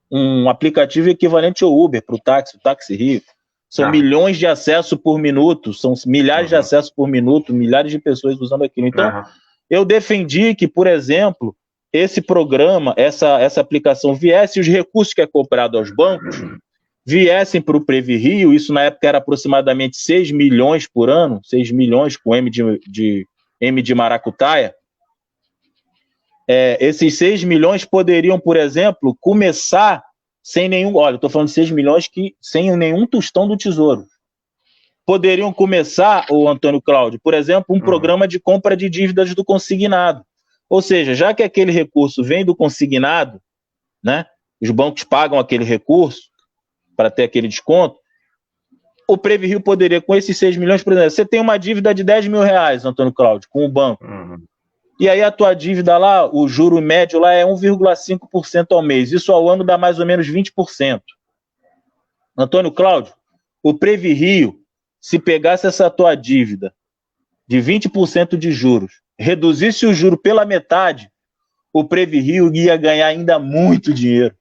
um aplicativo equivalente ao Uber para o Táxi Rio. São milhões de acessos por minuto, são milhares de acessos por minuto, milhares de pessoas usando aquilo. Então, eu defendi que, por exemplo, esse programa, essa aplicação viesse, os recursos que é cobrado aos bancos viessem para o PreviRio, isso na época era aproximadamente 6 milhões por ano, 6 milhões com M de maracutaia. Esses 6 milhões poderiam, por exemplo, começar sem nenhum... Olha, eu estou falando de 6 milhões sem nenhum tostão do Tesouro. Poderiam começar, o Antônio Cláudio, por exemplo, um programa de compra de dívidas do consignado. Ou seja, já que aquele recurso vem do consignado, né, os bancos pagam aquele recurso para ter aquele desconto, o PreviRio poderia, com esses 6 milhões, por exemplo, você tem uma dívida de R$10 mil, Antônio Cláudio, com o banco. E aí a tua dívida lá, o juro médio lá é 1,5% ao mês. Isso ao ano dá mais ou menos 20%. Antônio Cláudio, o PreviRio, se pegasse essa tua dívida de 20% de juros, reduzisse o juro pela metade, o PreviRio ia ganhar ainda muito dinheiro.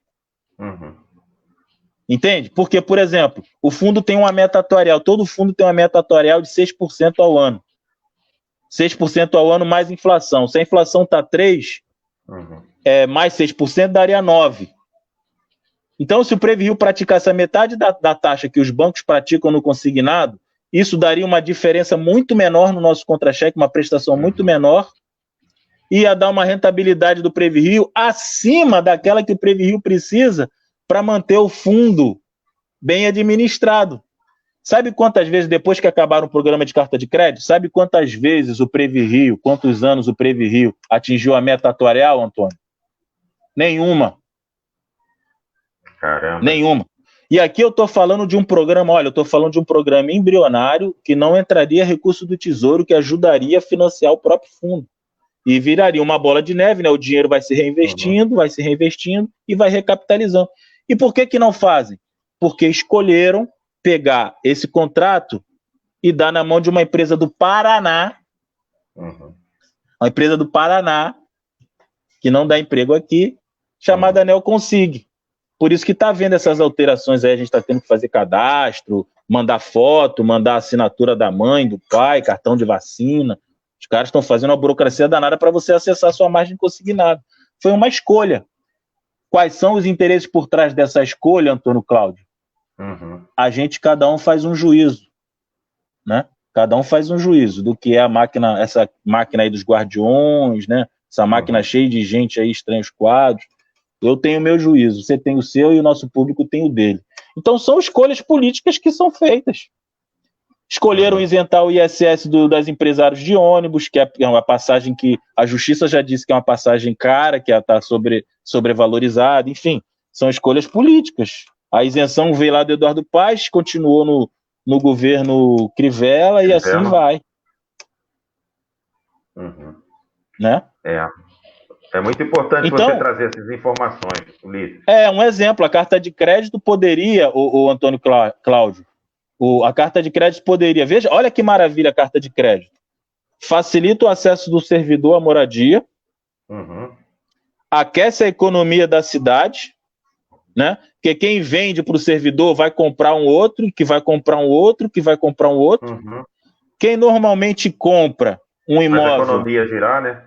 Entende? Porque, por exemplo, o fundo tem uma meta atuarial, todo fundo tem uma meta atuarial de 6% ao ano. 6% ao ano mais inflação. Se a inflação está 3%, mais 6% daria 9%. Então, se o PreviRio praticasse a metade da taxa que os bancos praticam no consignado, isso daria uma diferença muito menor no nosso contra-cheque, uma prestação muito menor, e ia dar uma rentabilidade do PreviRio acima daquela que o PreviRio precisa para manter o fundo bem administrado. Sabe quantas vezes, depois que acabaram o programa de carta de crédito, sabe quantas vezes o PreviRio, quantos anos o PreviRio atingiu a meta atuarial, Antônio? Nenhuma. Caramba. Nenhuma. E aqui eu estou falando de um programa, olha, eu estou falando de um programa embrionário que não entraria recurso do Tesouro, que ajudaria a financiar o próprio fundo. E viraria uma bola de neve, né? O dinheiro vai se reinvestindo e vai recapitalizando. E por que não fazem? Porque escolheram pegar esse contrato e dar na mão de uma empresa do Paraná, uma empresa do Paraná, que não dá emprego aqui, chamada Neoconsig. Por isso que está havendo essas alterações aí, a gente está tendo que fazer cadastro, mandar foto, mandar assinatura da mãe, do pai, cartão de vacina. Os caras estão fazendo uma burocracia danada para você acessar a sua margem consignada. Foi uma escolha. Quais são os interesses por trás dessa escolha, Antônio Cláudio? Cada um faz um juízo, né? Cada um faz um juízo do que é a máquina, essa máquina aí dos guardiões, né? Essa máquina cheia de gente aí, estranhos quadros. Eu tenho o meu juízo, você tem o seu e o nosso público tem o dele. Então são escolhas políticas que são feitas. Escolheram isentar o ISS das empresários de ônibus, que é uma passagem que a justiça já disse que é uma passagem cara, que está sobrevalorizada, enfim, são escolhas políticas. A isenção veio lá do Eduardo Paes, continuou no governo Crivella e assim vai. Né? É muito importante então, você trazer essas informações, Ulisses. Um exemplo, a carta de crédito poderia, o Antônio Cláudio, a carta de crédito poderia, veja, olha que maravilha a carta de crédito, facilita o acesso do servidor à moradia, aquece a economia da cidade, né? Porque quem vende para o servidor vai comprar um outro, que vai comprar um outro, que vai comprar um outro. Quem normalmente compra um imóvel... Faz a economia girar, né?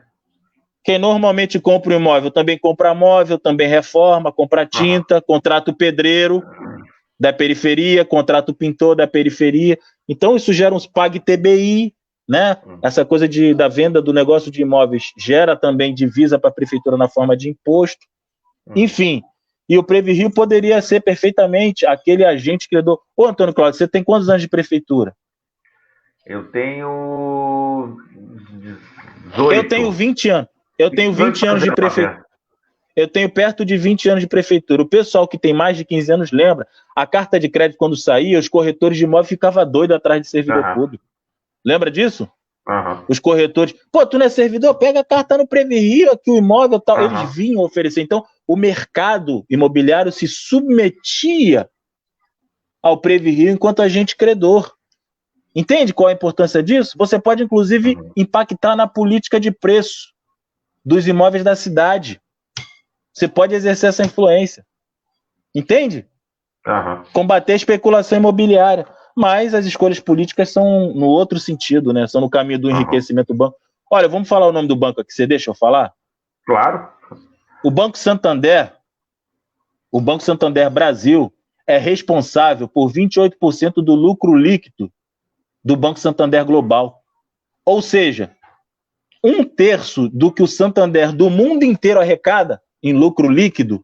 Quem normalmente compra um imóvel também compra móvel, também reforma, compra tinta, contrata o pedreiro. da periferia, contrata o pintor da periferia. Então, isso gera uns PAG-TBI, né? Essa coisa da venda do negócio de imóveis gera também divisa para a prefeitura na forma de imposto. Enfim, e o PreviRio poderia ser perfeitamente aquele agente criador. Ô, Antônio Cláudio, você tem quantos anos de prefeitura? Eu tenho 18. Eu tenho 20 anos. Eu tenho 20 anos de prefeitura. Eu tenho perto de 20 anos de prefeitura. O pessoal que tem mais de 15 anos lembra, a carta de crédito, quando saía, os corretores de imóvel ficavam doidos atrás de servidor público. Lembra disso? Os corretores, pô, tu não é servidor? Pega a carta no PreviRio, aqui o imóvel tal. Eles vinham oferecer. Então, o mercado imobiliário se submetia ao PreviRio enquanto agente credor. Entende qual a importância disso? Você pode, inclusive, impactar na política de preço dos imóveis da cidade. Você pode exercer essa influência. Entende? Combater a especulação imobiliária. Mas as escolhas políticas são no outro sentido, né? São no caminho do enriquecimento do banco. Olha, vamos falar o nome do banco aqui. Você deixa eu falar? Claro. O Banco Santander Brasil, é responsável por 28% do lucro líquido do Banco Santander Global. Ou seja, 1/3 do que o Santander do mundo inteiro arrecada em lucro líquido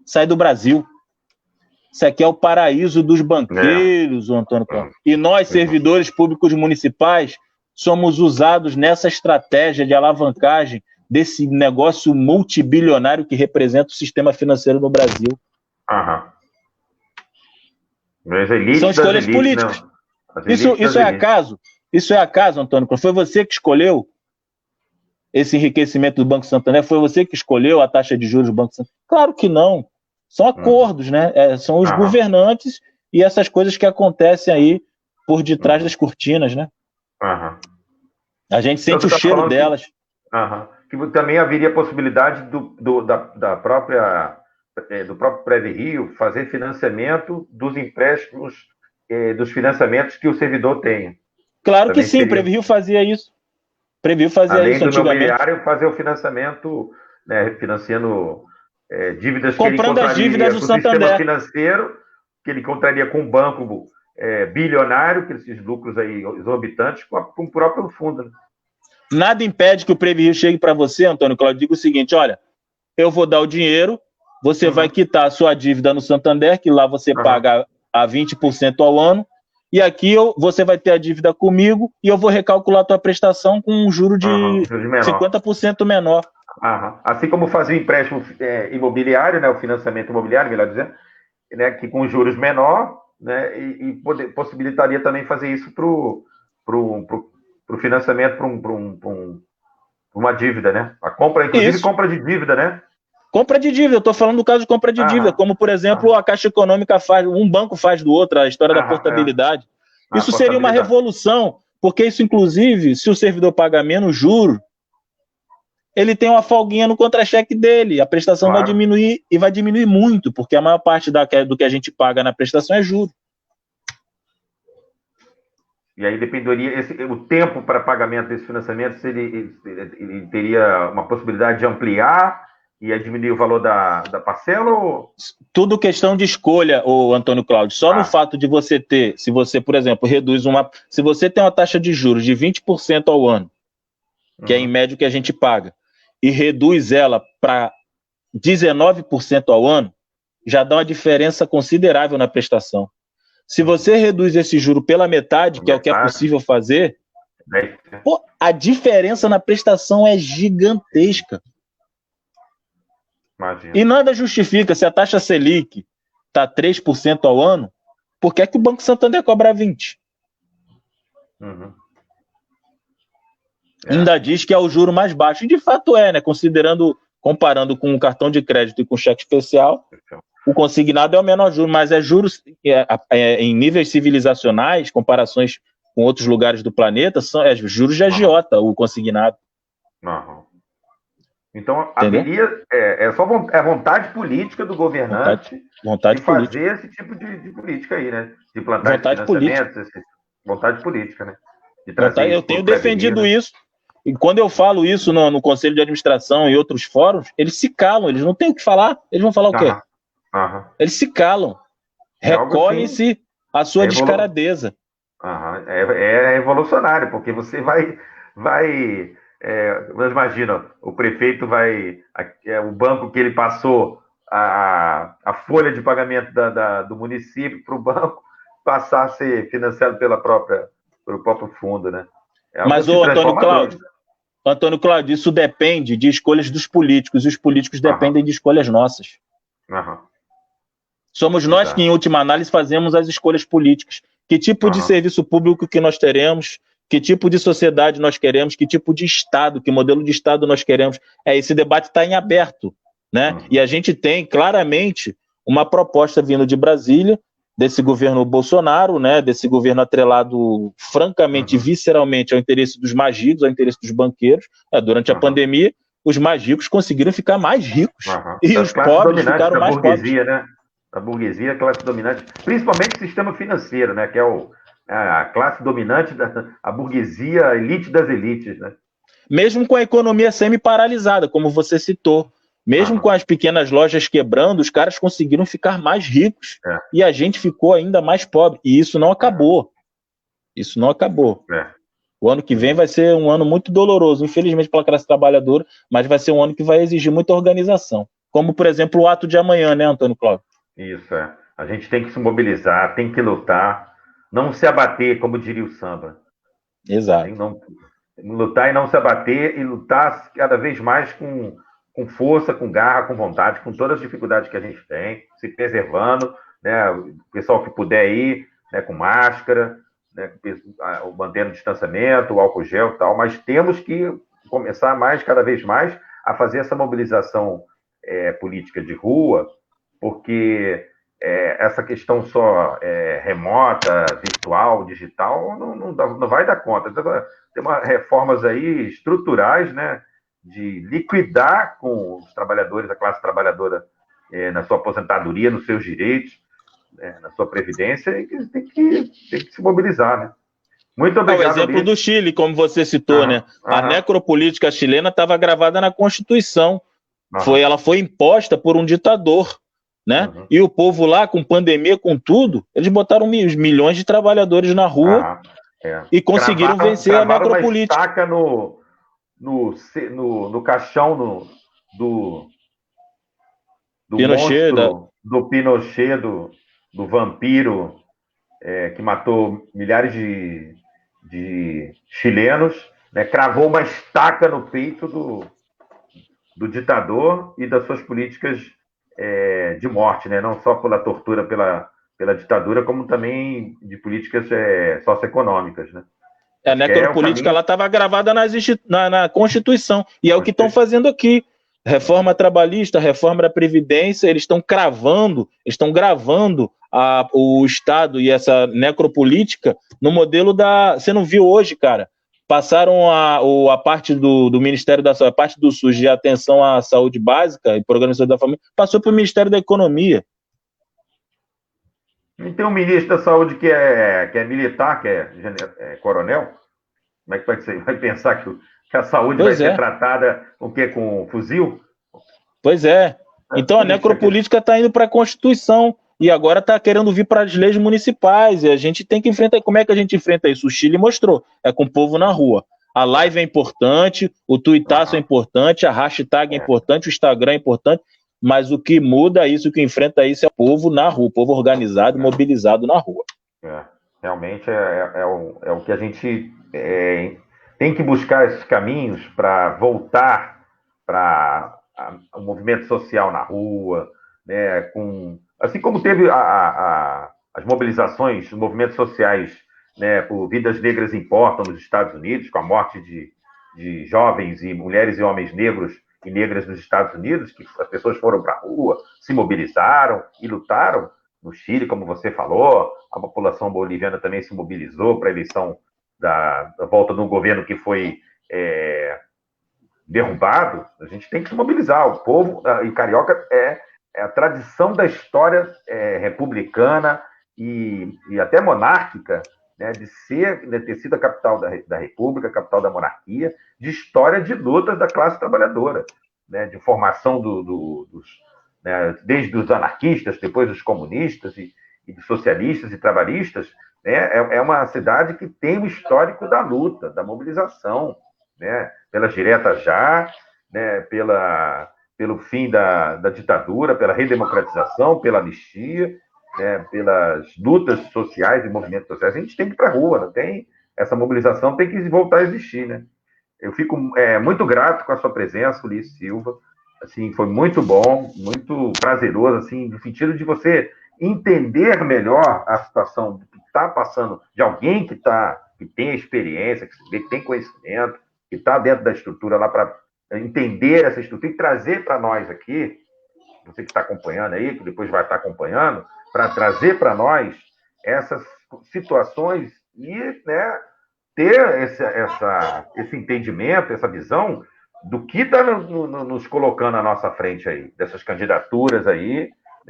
sai do Brasil. Isso aqui é o paraíso dos banqueiros, o Antônio Cláudio. E nós, servidores públicos municipais, somos usados nessa estratégia de alavancagem desse negócio multibilionário que representa o sistema financeiro no Brasil. São escolhas políticas. Isso é acaso? Isso é acaso, Antônio Cláudio? Foi você que escolheu esse enriquecimento do Banco Santander? Foi você que escolheu a taxa de juros do Banco Santander? Claro que não. São acordos, né? São os governantes e essas coisas que acontecem aí por detrás das cortinas, né? A gente sente o cheiro delas. Que também haveria a possibilidade do próprio PreviRio fazer financiamento dos empréstimos, dos financiamentos que o servidor tenha. Claro também que sim, o PreviRio fazia isso. Além do imobiliário, fazer o financiamento, né, financiando dívidas que ele comprando as dívidas do Santander. Sistema financeiro, que ele contraria com um banco bilionário, que esses lucros aí exorbitantes, com o próprio fundo. Né? Nada impede que o PreviRio chegue para você, Antônio Cláudio, diga o seguinte: olha, eu vou dar o dinheiro, você vai quitar a sua dívida no Santander, que lá você paga a 20% ao ano, e aqui você vai ter a dívida comigo e eu vou recalcular a tua prestação com um juro de 50% menor. Assim como fazer o empréstimo imobiliário, né, o financiamento imobiliário, melhor dizendo, né, que com juros menor, né, e possibilitaria também fazer isso para o financiamento para uma dívida, né? A compra, inclusive compra de dívida, né? Compra de dívida, eu estou falando do caso de compra de dívida, como, por exemplo, a Caixa Econômica faz, um banco faz do outro, a história da portabilidade. Isso seria uma revolução, porque isso, inclusive, se o servidor paga menos juros, ele tem uma folguinha no contra-cheque dele, a prestação vai diminuir, e vai diminuir muito, porque a maior parte do que a gente paga na prestação é juros. E aí dependeria, o tempo para pagamento desse financiamento, ele teria uma possibilidade de ampliar e aí diminuir o valor da parcela? Ou... Tudo questão de escolha, Antônio Cláudio. Só no fato de você ter, se você, por exemplo, se você tem uma taxa de juros de 20% ao ano, que é em média o que a gente paga, e reduz ela para 19% ao ano, já dá uma diferença considerável na prestação. Se você reduz esse juro pela metade, que é o que é possível fazer, a diferença na prestação é gigantesca. Imagina. E nada justifica, se a taxa Selic está 3% ao ano, por que é que o Banco Santander cobra 20%? Ainda diz que é o juro mais baixo. E de fato né? Comparando com o cartão de crédito e com o cheque especial, o consignado é o menor juro, mas é juros em níveis civilizacionais, comparações com outros lugares do planeta, são juros de agiota, o consignado. Então, haveria, só vontade política do governante vontade de fazer política. esse tipo de política aí, né? De plantar vontade política. Vontade política, né? Eu tenho defendido isso. E quando eu falo isso no Conselho de Administração e outros fóruns, eles se calam, eles não têm o que falar. Eles vão falar o quê? Eles se calam. Recolhe-se a sua descaradeza. É revolucionário, porque você imagina, o prefeito o banco que ele passou a folha de pagamento do município para o banco passar a ser financiado pelo próprio fundo, né? Mas, Antônio Cláudio, isso depende de escolhas dos políticos, e os políticos dependem de escolhas nossas. Somos nós que, em última análise, fazemos as escolhas políticas. Que tipo de serviço público que nós teremos, que tipo de sociedade nós queremos, que tipo de Estado, que modelo de Estado nós queremos. Esse debate está em aberto, né? E a gente tem, claramente, uma proposta vindo de Brasília, desse governo Bolsonaro, né? Desse governo atrelado, francamente, visceralmente, ao interesse dos mais ricos, ao interesse dos banqueiros. Durante a pandemia, os mais ricos conseguiram ficar mais ricos, e os pobres ficaram mais pobres. Né? A burguesia, a classe dominante, principalmente o sistema financeiro, né? Que é a classe dominante, a burguesia, a elite das elites, né? Mesmo com a economia semi-paralisada, como você citou, mesmo com as pequenas lojas quebrando, os caras conseguiram ficar mais ricos, e a gente ficou ainda mais pobre, e isso não acabou. Isso não acabou. O ano que vem vai ser um ano muito doloroso, infelizmente, para a classe trabalhadora, mas vai ser um ano que vai exigir muita organização, como, por exemplo, o ato de amanhã, né, Antônio Cláudio? Isso, a gente tem que se mobilizar, tem que lutar, não se abater, como diria o samba. Exato. Lutar e não se abater, e lutar cada vez mais com força, com garra, com vontade, com todas as dificuldades que a gente tem, se preservando, né? O pessoal que puder ir, né, com máscara, né, mantendo o distanciamento, o álcool gel e tal, mas temos que começar cada vez mais, a fazer essa mobilização política de rua, porque essa questão só remota, virtual, digital, não vai dar conta. Tem reformas aí estruturais, né, de liquidar com os trabalhadores, a classe trabalhadora, na sua aposentadoria, nos seus direitos, na sua previdência, e que tem que se mobilizar, né? Muito obrigado. O exemplo do Chile, como você citou, né? A necropolítica chilena estava gravada na Constituição. Ela foi imposta por um ditador, né? E o povo lá, com pandemia, com tudo, eles botaram milhões de trabalhadores na rua e conseguiram vencer a necropolítica. Uma estaca no caixão do Pinochet, monstro, do Pinochet, do vampiro, que matou milhares de chilenos, né? Cravou uma estaca no peito do ditador e das suas políticas de morte, né? Não só pela tortura, pela ditadura, como também de políticas socioeconômicas, né? A necropolítica ela estava gravada na Constituição, e é o que estão fazendo aqui. Reforma trabalhista, reforma da Previdência, eles estão gravando o Estado e essa necropolítica no modelo da... Você não viu hoje, cara? Passaram a parte do Ministério da Saúde, a parte do SUS de atenção à saúde básica e programa de saúde da família, passou para o Ministério da Economia. E tem um ministro da Saúde que é militar, que é coronel. Como é que vai ser? Vai pensar que a saúde vai ser tratada com fuzil? Pois é. Então a necropolítica está indo para a Constituição e agora está querendo vir para as leis municipais, e a gente tem que enfrentar. Como é que a gente enfrenta isso? O Chile mostrou, com o povo na rua. A live é importante, o tuitaço é importante, a hashtag é importante, o Instagram é importante, mas o que muda isso, o que enfrenta isso é o povo na rua, o povo organizado, mobilizado na rua. Realmente é o que a gente tem que buscar esses caminhos para voltar para o movimento social na rua, né, assim como teve as mobilizações, os movimentos sociais, né, por Vidas Negras Importam nos Estados Unidos, com a morte de jovens e mulheres e homens negros e negras nos Estados Unidos, que as pessoas foram para a rua, se mobilizaram e lutaram. No Chile, como você falou, a população boliviana também se mobilizou para a eleição da volta de um governo que foi derrubado. A gente tem que se mobilizar. O povo, e carioca, é a tradição da história republicana e até monárquica, né, de ter sido a capital da República, a capital da monarquia, de história de luta da classe trabalhadora, né, de formação né, desde os anarquistas, depois os comunistas, e e de socialistas e trabalhistas, né, é uma cidade que tem um histórico da luta, da mobilização, né, pelas diretas já, né, pelo fim da ditadura, pela redemocratização, pela anistia, né, pelas lutas sociais e movimentos sociais. A gente tem que ir para a rua, não tem? Essa mobilização tem que voltar a existir, né? Eu fico muito grato com a sua presença, Ulisses Silva. Assim, foi muito bom, muito prazeroso, assim, no sentido de você entender melhor a situação que está passando, de alguém que tem experiência, que tem conhecimento, que está dentro da estrutura lá para entender essa estrutura e trazer para nós aqui, você que está acompanhando aí, que depois vai estar acompanhando, para trazer para nós essas situações e, né, ter esse entendimento, essa visão do que está nos colocando à nossa frente aí, dessas candidaturas aí,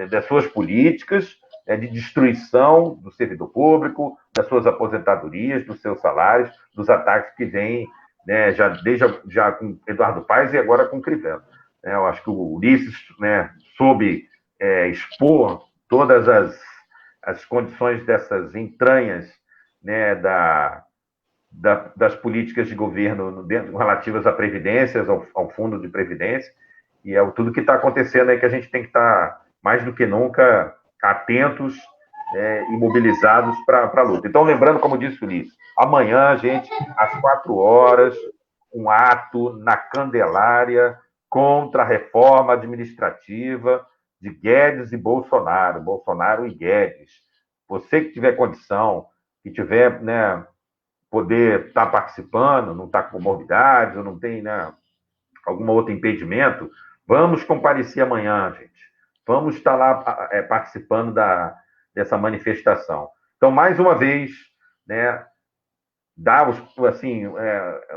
das suas políticas, de destruição do servidor público, das suas aposentadorias, dos seus salários, dos ataques que vêm, né, já com Eduardo Paes e agora com Crivella. Eu acho que o Ulisses, né, soube expor todas as condições dessas entranhas, né, das políticas de governo relativas à previdência, ao fundo de previdência, e é tudo que está acontecendo aí que a gente tem que estar, mais do que nunca, atentos, e mobilizados para a luta. Então, lembrando, como disse o Ulisses, amanhã, gente, às 4 horas, um ato na Candelária contra a reforma administrativa de Guedes e Bolsonaro, Bolsonaro e Guedes. Você que tiver condição, que tiver, né, poder estar participando, não está com comorbidades, ou não tem, né, algum outro impedimento, vamos comparecer amanhã, gente. Vamos estar lá participando dessa manifestação. Então, mais uma vez, né, dar assim,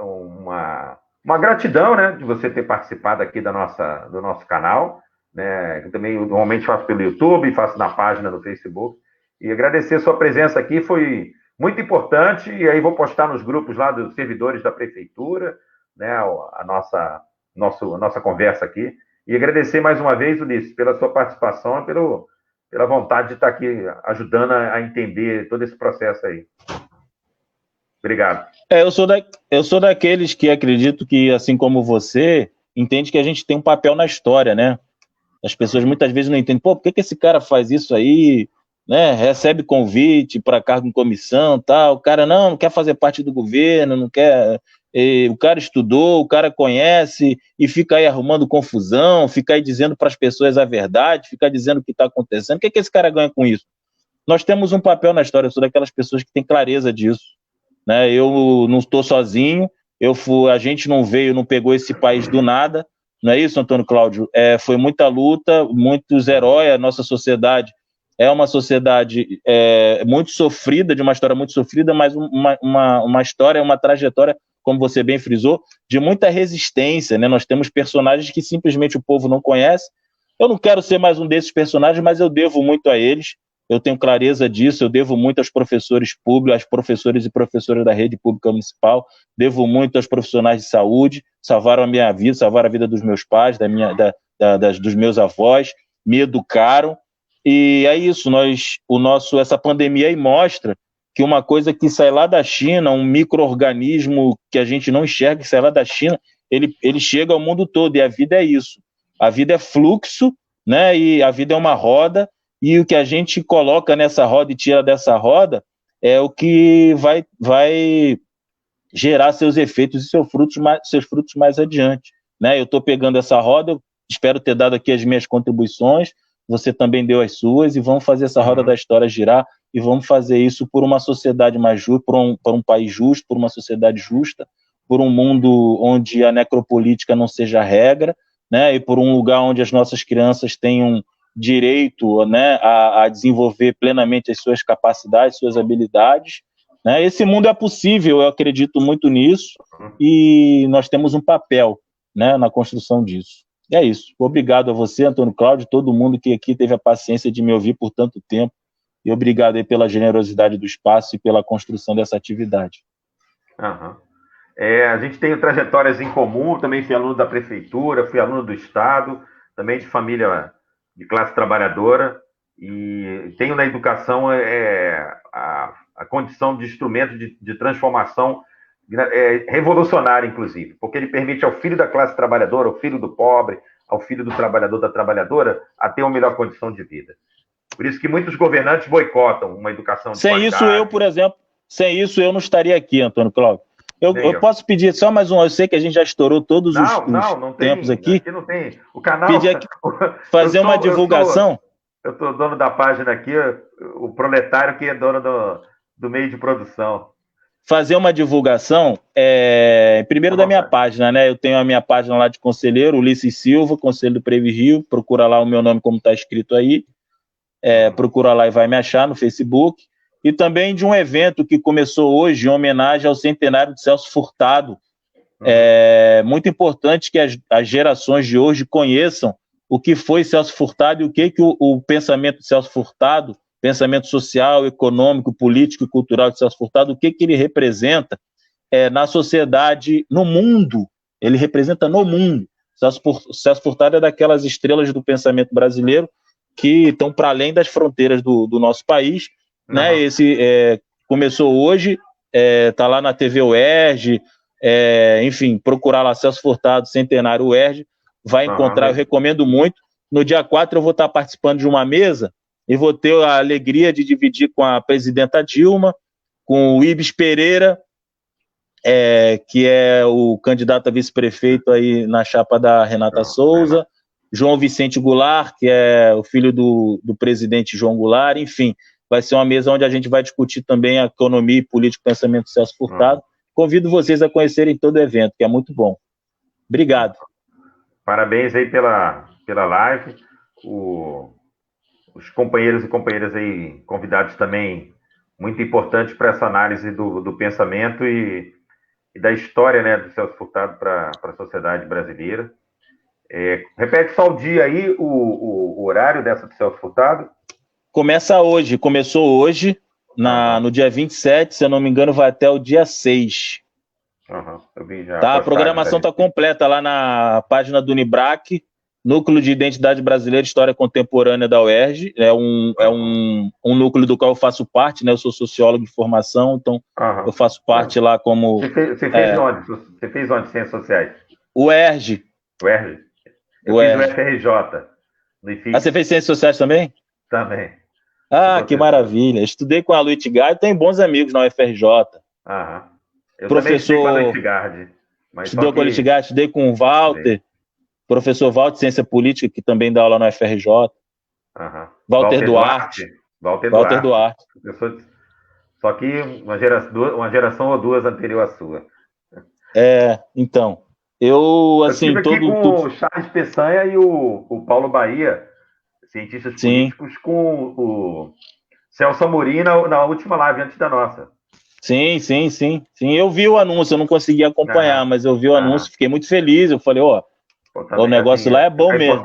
uma gratidão, né, de você ter participado aqui do nosso canal, né, eu também normalmente faço pelo YouTube, faço na página do Facebook, e agradecer a sua presença aqui, foi muito importante, e aí vou postar nos grupos lá dos servidores da prefeitura, né, a nossa conversa aqui, e agradecer mais uma vez, Ulisses, pela sua participação e pela vontade de estar aqui ajudando a entender todo esse processo aí. Obrigado. Eu sou daqueles que acredito que, assim como você, entende que a gente tem um papel na história, né? As pessoas muitas vezes não entendem, por que esse cara faz isso aí, né? Recebe convite para cargo em comissão, tal. O cara não quer fazer parte do governo, não quer. O cara estudou, o cara conhece e fica aí arrumando confusão, fica aí dizendo para as pessoas a verdade, fica dizendo o que está acontecendo. O que esse cara ganha com isso? Nós temos um papel na história, eu sou daquelas pessoas que têm clareza disso, né? Eu não estou sozinho, a gente não pegou esse país do nada, não é isso, Antônio Cláudio? Foi muita luta, muitos heróis, a nossa sociedade é uma sociedade muito sofrida, de uma história muito sofrida, mas uma história, uma trajetória, como você bem frisou, de muita resistência, né? Nós temos personagens que simplesmente o povo não conhece. Eu não quero ser mais um desses personagens, mas eu devo muito a eles, eu tenho clareza disso, eu devo muito aos professores públicos, aos professores e professoras da rede pública municipal, devo muito aos profissionais de saúde, salvaram a minha vida, salvaram a vida dos meus pais, dos meus avós, me educaram, e é isso, essa pandemia aí mostra que uma coisa que sai lá da China, um micro-organismo que a gente não enxerga, que sai lá da China, ele chega ao mundo todo, e a vida é isso. A vida é fluxo, né? E a vida é uma roda, e o que a gente coloca nessa roda e tira dessa roda é o que vai gerar seus efeitos e seus frutos mais adiante, né? Eu estou pegando essa roda, eu espero ter dado aqui as minhas contribuições, você também deu as suas, e vamos fazer essa roda da história girar, e vamos fazer isso por uma sociedade mais justa, por um país justo, por uma sociedade justa, por um mundo onde a necropolítica não seja a regra, né? E por um lugar onde as nossas crianças tenham direito, né, a desenvolver plenamente as suas capacidades, suas habilidades, né? Esse mundo é possível, eu acredito muito nisso, e nós temos um papel, né, na construção disso. É isso. Obrigado a você, Antônio Cláudio, todo mundo que aqui teve a paciência de me ouvir por tanto tempo, e obrigado aí pela generosidade do espaço e pela construção dessa atividade. Uhum. A gente tem trajetórias em comum, também fui aluno da prefeitura, fui aluno do Estado, também de família de classe trabalhadora, e tenho na educação a condição de instrumento de transformação revolucionária, inclusive, porque ele permite ao filho da classe trabalhadora, ao filho do pobre, ao filho do trabalhador, da trabalhadora, a ter uma melhor condição de vida. Por isso que muitos governantes boicotam uma educação de Sem qualidade. isso, eu, por exemplo, sem isso eu não estaria aqui, Antônio Cláudio. Eu posso pedir só mais um, eu sei que a gente já estourou todos os tempos aqui. Aqui não tem. O canal... Pedir aqui, fazer uma divulgação. Eu sou dono da página aqui, o proletário que é dono do meio de produção. Fazer uma divulgação, primeiro da minha página, né? Eu tenho a minha página lá de conselheiro, Ulisses Silva, Conselho do Previ Rio, procura lá o meu nome como está escrito aí, procura lá e vai me achar no Facebook, e também de um evento que começou hoje em homenagem ao centenário de Celso Furtado. É muito importante que as gerações de hoje conheçam o que foi Celso Furtado e o que o pensamento de Celso Furtado, pensamento social, econômico, político e cultural de Celso Furtado, o que ele representa na sociedade, no mundo. Ele representa no mundo. Celso Furtado é daquelas estrelas do pensamento brasileiro que estão para além das fronteiras do nosso país. Né? Esse começou hoje, está lá na TV UERJ, enfim, procurar lá Celso Furtado, Centenário UERJ, vai encontrar, eu recomendo muito. No dia 4 eu vou estar participando de uma mesa e vou ter a alegria de dividir com a presidenta Dilma, com o Ibis Pereira, que é o candidato a vice-prefeito aí na chapa da Renata Souza, João Vicente Goulart, que é o filho do presidente João Goulart, enfim, vai ser uma mesa onde a gente vai discutir também a economia e política e pensamento do Celso Furtado. Convido vocês a conhecerem todo o evento, que é muito bom. Obrigado. Parabéns aí pela live. Os companheiros e companheiras aí, convidados também, muito importantes para essa análise do pensamento e da história, né, do Celso Furtado para a sociedade brasileira. Repete só o dia aí, o horário dessa do Celso Furtado. Começou hoje, no dia 27, se eu não me engano, vai até o dia 6. Eu vi já. Tá, a programação está completa lá na página do Unibrac, Núcleo de Identidade Brasileira e História Contemporânea da UERJ. É um núcleo do qual eu faço parte, né? Eu sou sociólogo de formação, então eu faço parte lá como... Você fez onde? Você fez onde, Ciências Sociais? UERJ. UERJ? Eu fiz o FRJ. Você fez Ciências Sociais também? Também. Que maravilha. Estudei com a Luiz Gard, tem bons amigos na UFRJ. Eu professor também estudei com a Luiz Gard. Estudou com a Luiz Gard, estudei com o Walter, professor Walter de Ciência Política, que também dá aula na UFRJ. Walter Duarte. Walter Duarte. Só que uma geração ou duas anterior à sua. Então. Eu estive aqui com o Charles Peçanha e o Paulo Bahia, cientistas políticos, com o Celso Amorim na última live antes da nossa. Sim. Eu vi o anúncio, eu não consegui acompanhar, mas eu vi o anúncio, fiquei muito feliz. Eu falei, o negócio lá é bom mesmo.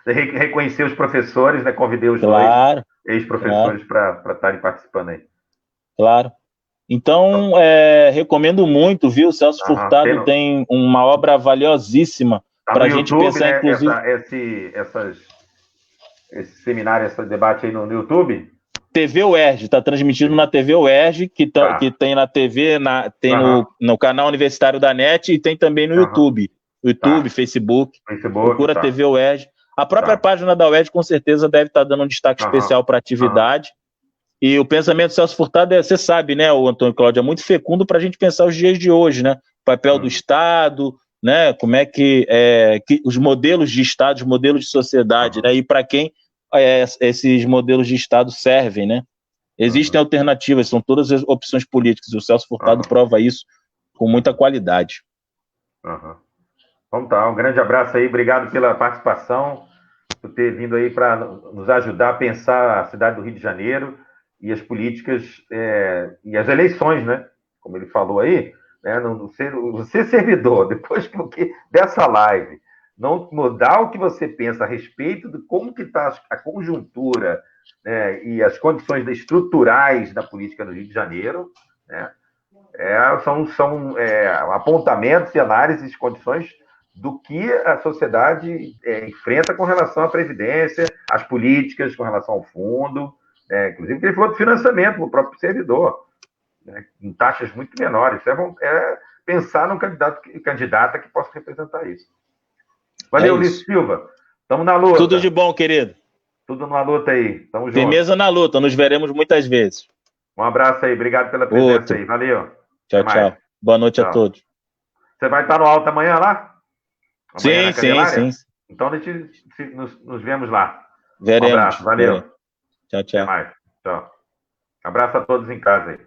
De reconhecer os professores, né? Convidei os dois ex-professores para estarem participando aí. Claro. Então, recomendo muito, viu? O Celso Furtado tem uma obra valiosíssima para a gente YouTube, pensar, né? Inclusive... Esse seminário, esse debate aí no YouTube? TV UERJ, está transmitido na TV UERJ, que tem na TV, tem no canal universitário da NET e tem também no YouTube. Facebook. Procura TV UERJ. A própria página da UERJ, com certeza, deve estar dando um destaque especial para a atividade. E o pensamento do Celso Furtado, você sabe, né, o Antônio Cláudio, é muito fecundo para a gente pensar os dias de hoje, né? O papel do Estado, né? Como é que os modelos de Estado, os modelos de sociedade, né? E para quem esses modelos de Estado servem, né? Existem alternativas, são todas as opções políticas. O Celso Furtado prova isso com muita qualidade. Vamos tá, um grande abraço aí, obrigado pela participação, por ter vindo aí para nos ajudar a pensar a cidade do Rio de Janeiro e as políticas e as eleições, né? Como ele falou aí, né? Você servidor, depois dessa live, não mudar o que você pensa a respeito de como que está a conjuntura, né, e as condições estruturais da política no Rio de Janeiro, né? São apontamentos e análises, condições do que a sociedade enfrenta com relação à Previdência as políticas com relação ao fundo, inclusive que ele falou de financiamento para o próprio servidor, né, em taxas muito menores. Isso é pensar num candidata que possa representar isso. Valeu, Ulisses Silva. Estamos na luta. Tudo de bom, querido. Tudo na luta aí. Tamo junto. Firmeza na luta. Nos veremos muitas vezes. Um abraço aí. Obrigado pela presença aí. Valeu. Tchau, tchau. Boa noite a todos. Você vai estar no Alto amanhã lá? Amanhã sim. Então a gente nos vemos lá. Veremos. Um abraço. Valeu. Tchau, tchau. Até mais. Tchau. Abraço a todos em casa aí.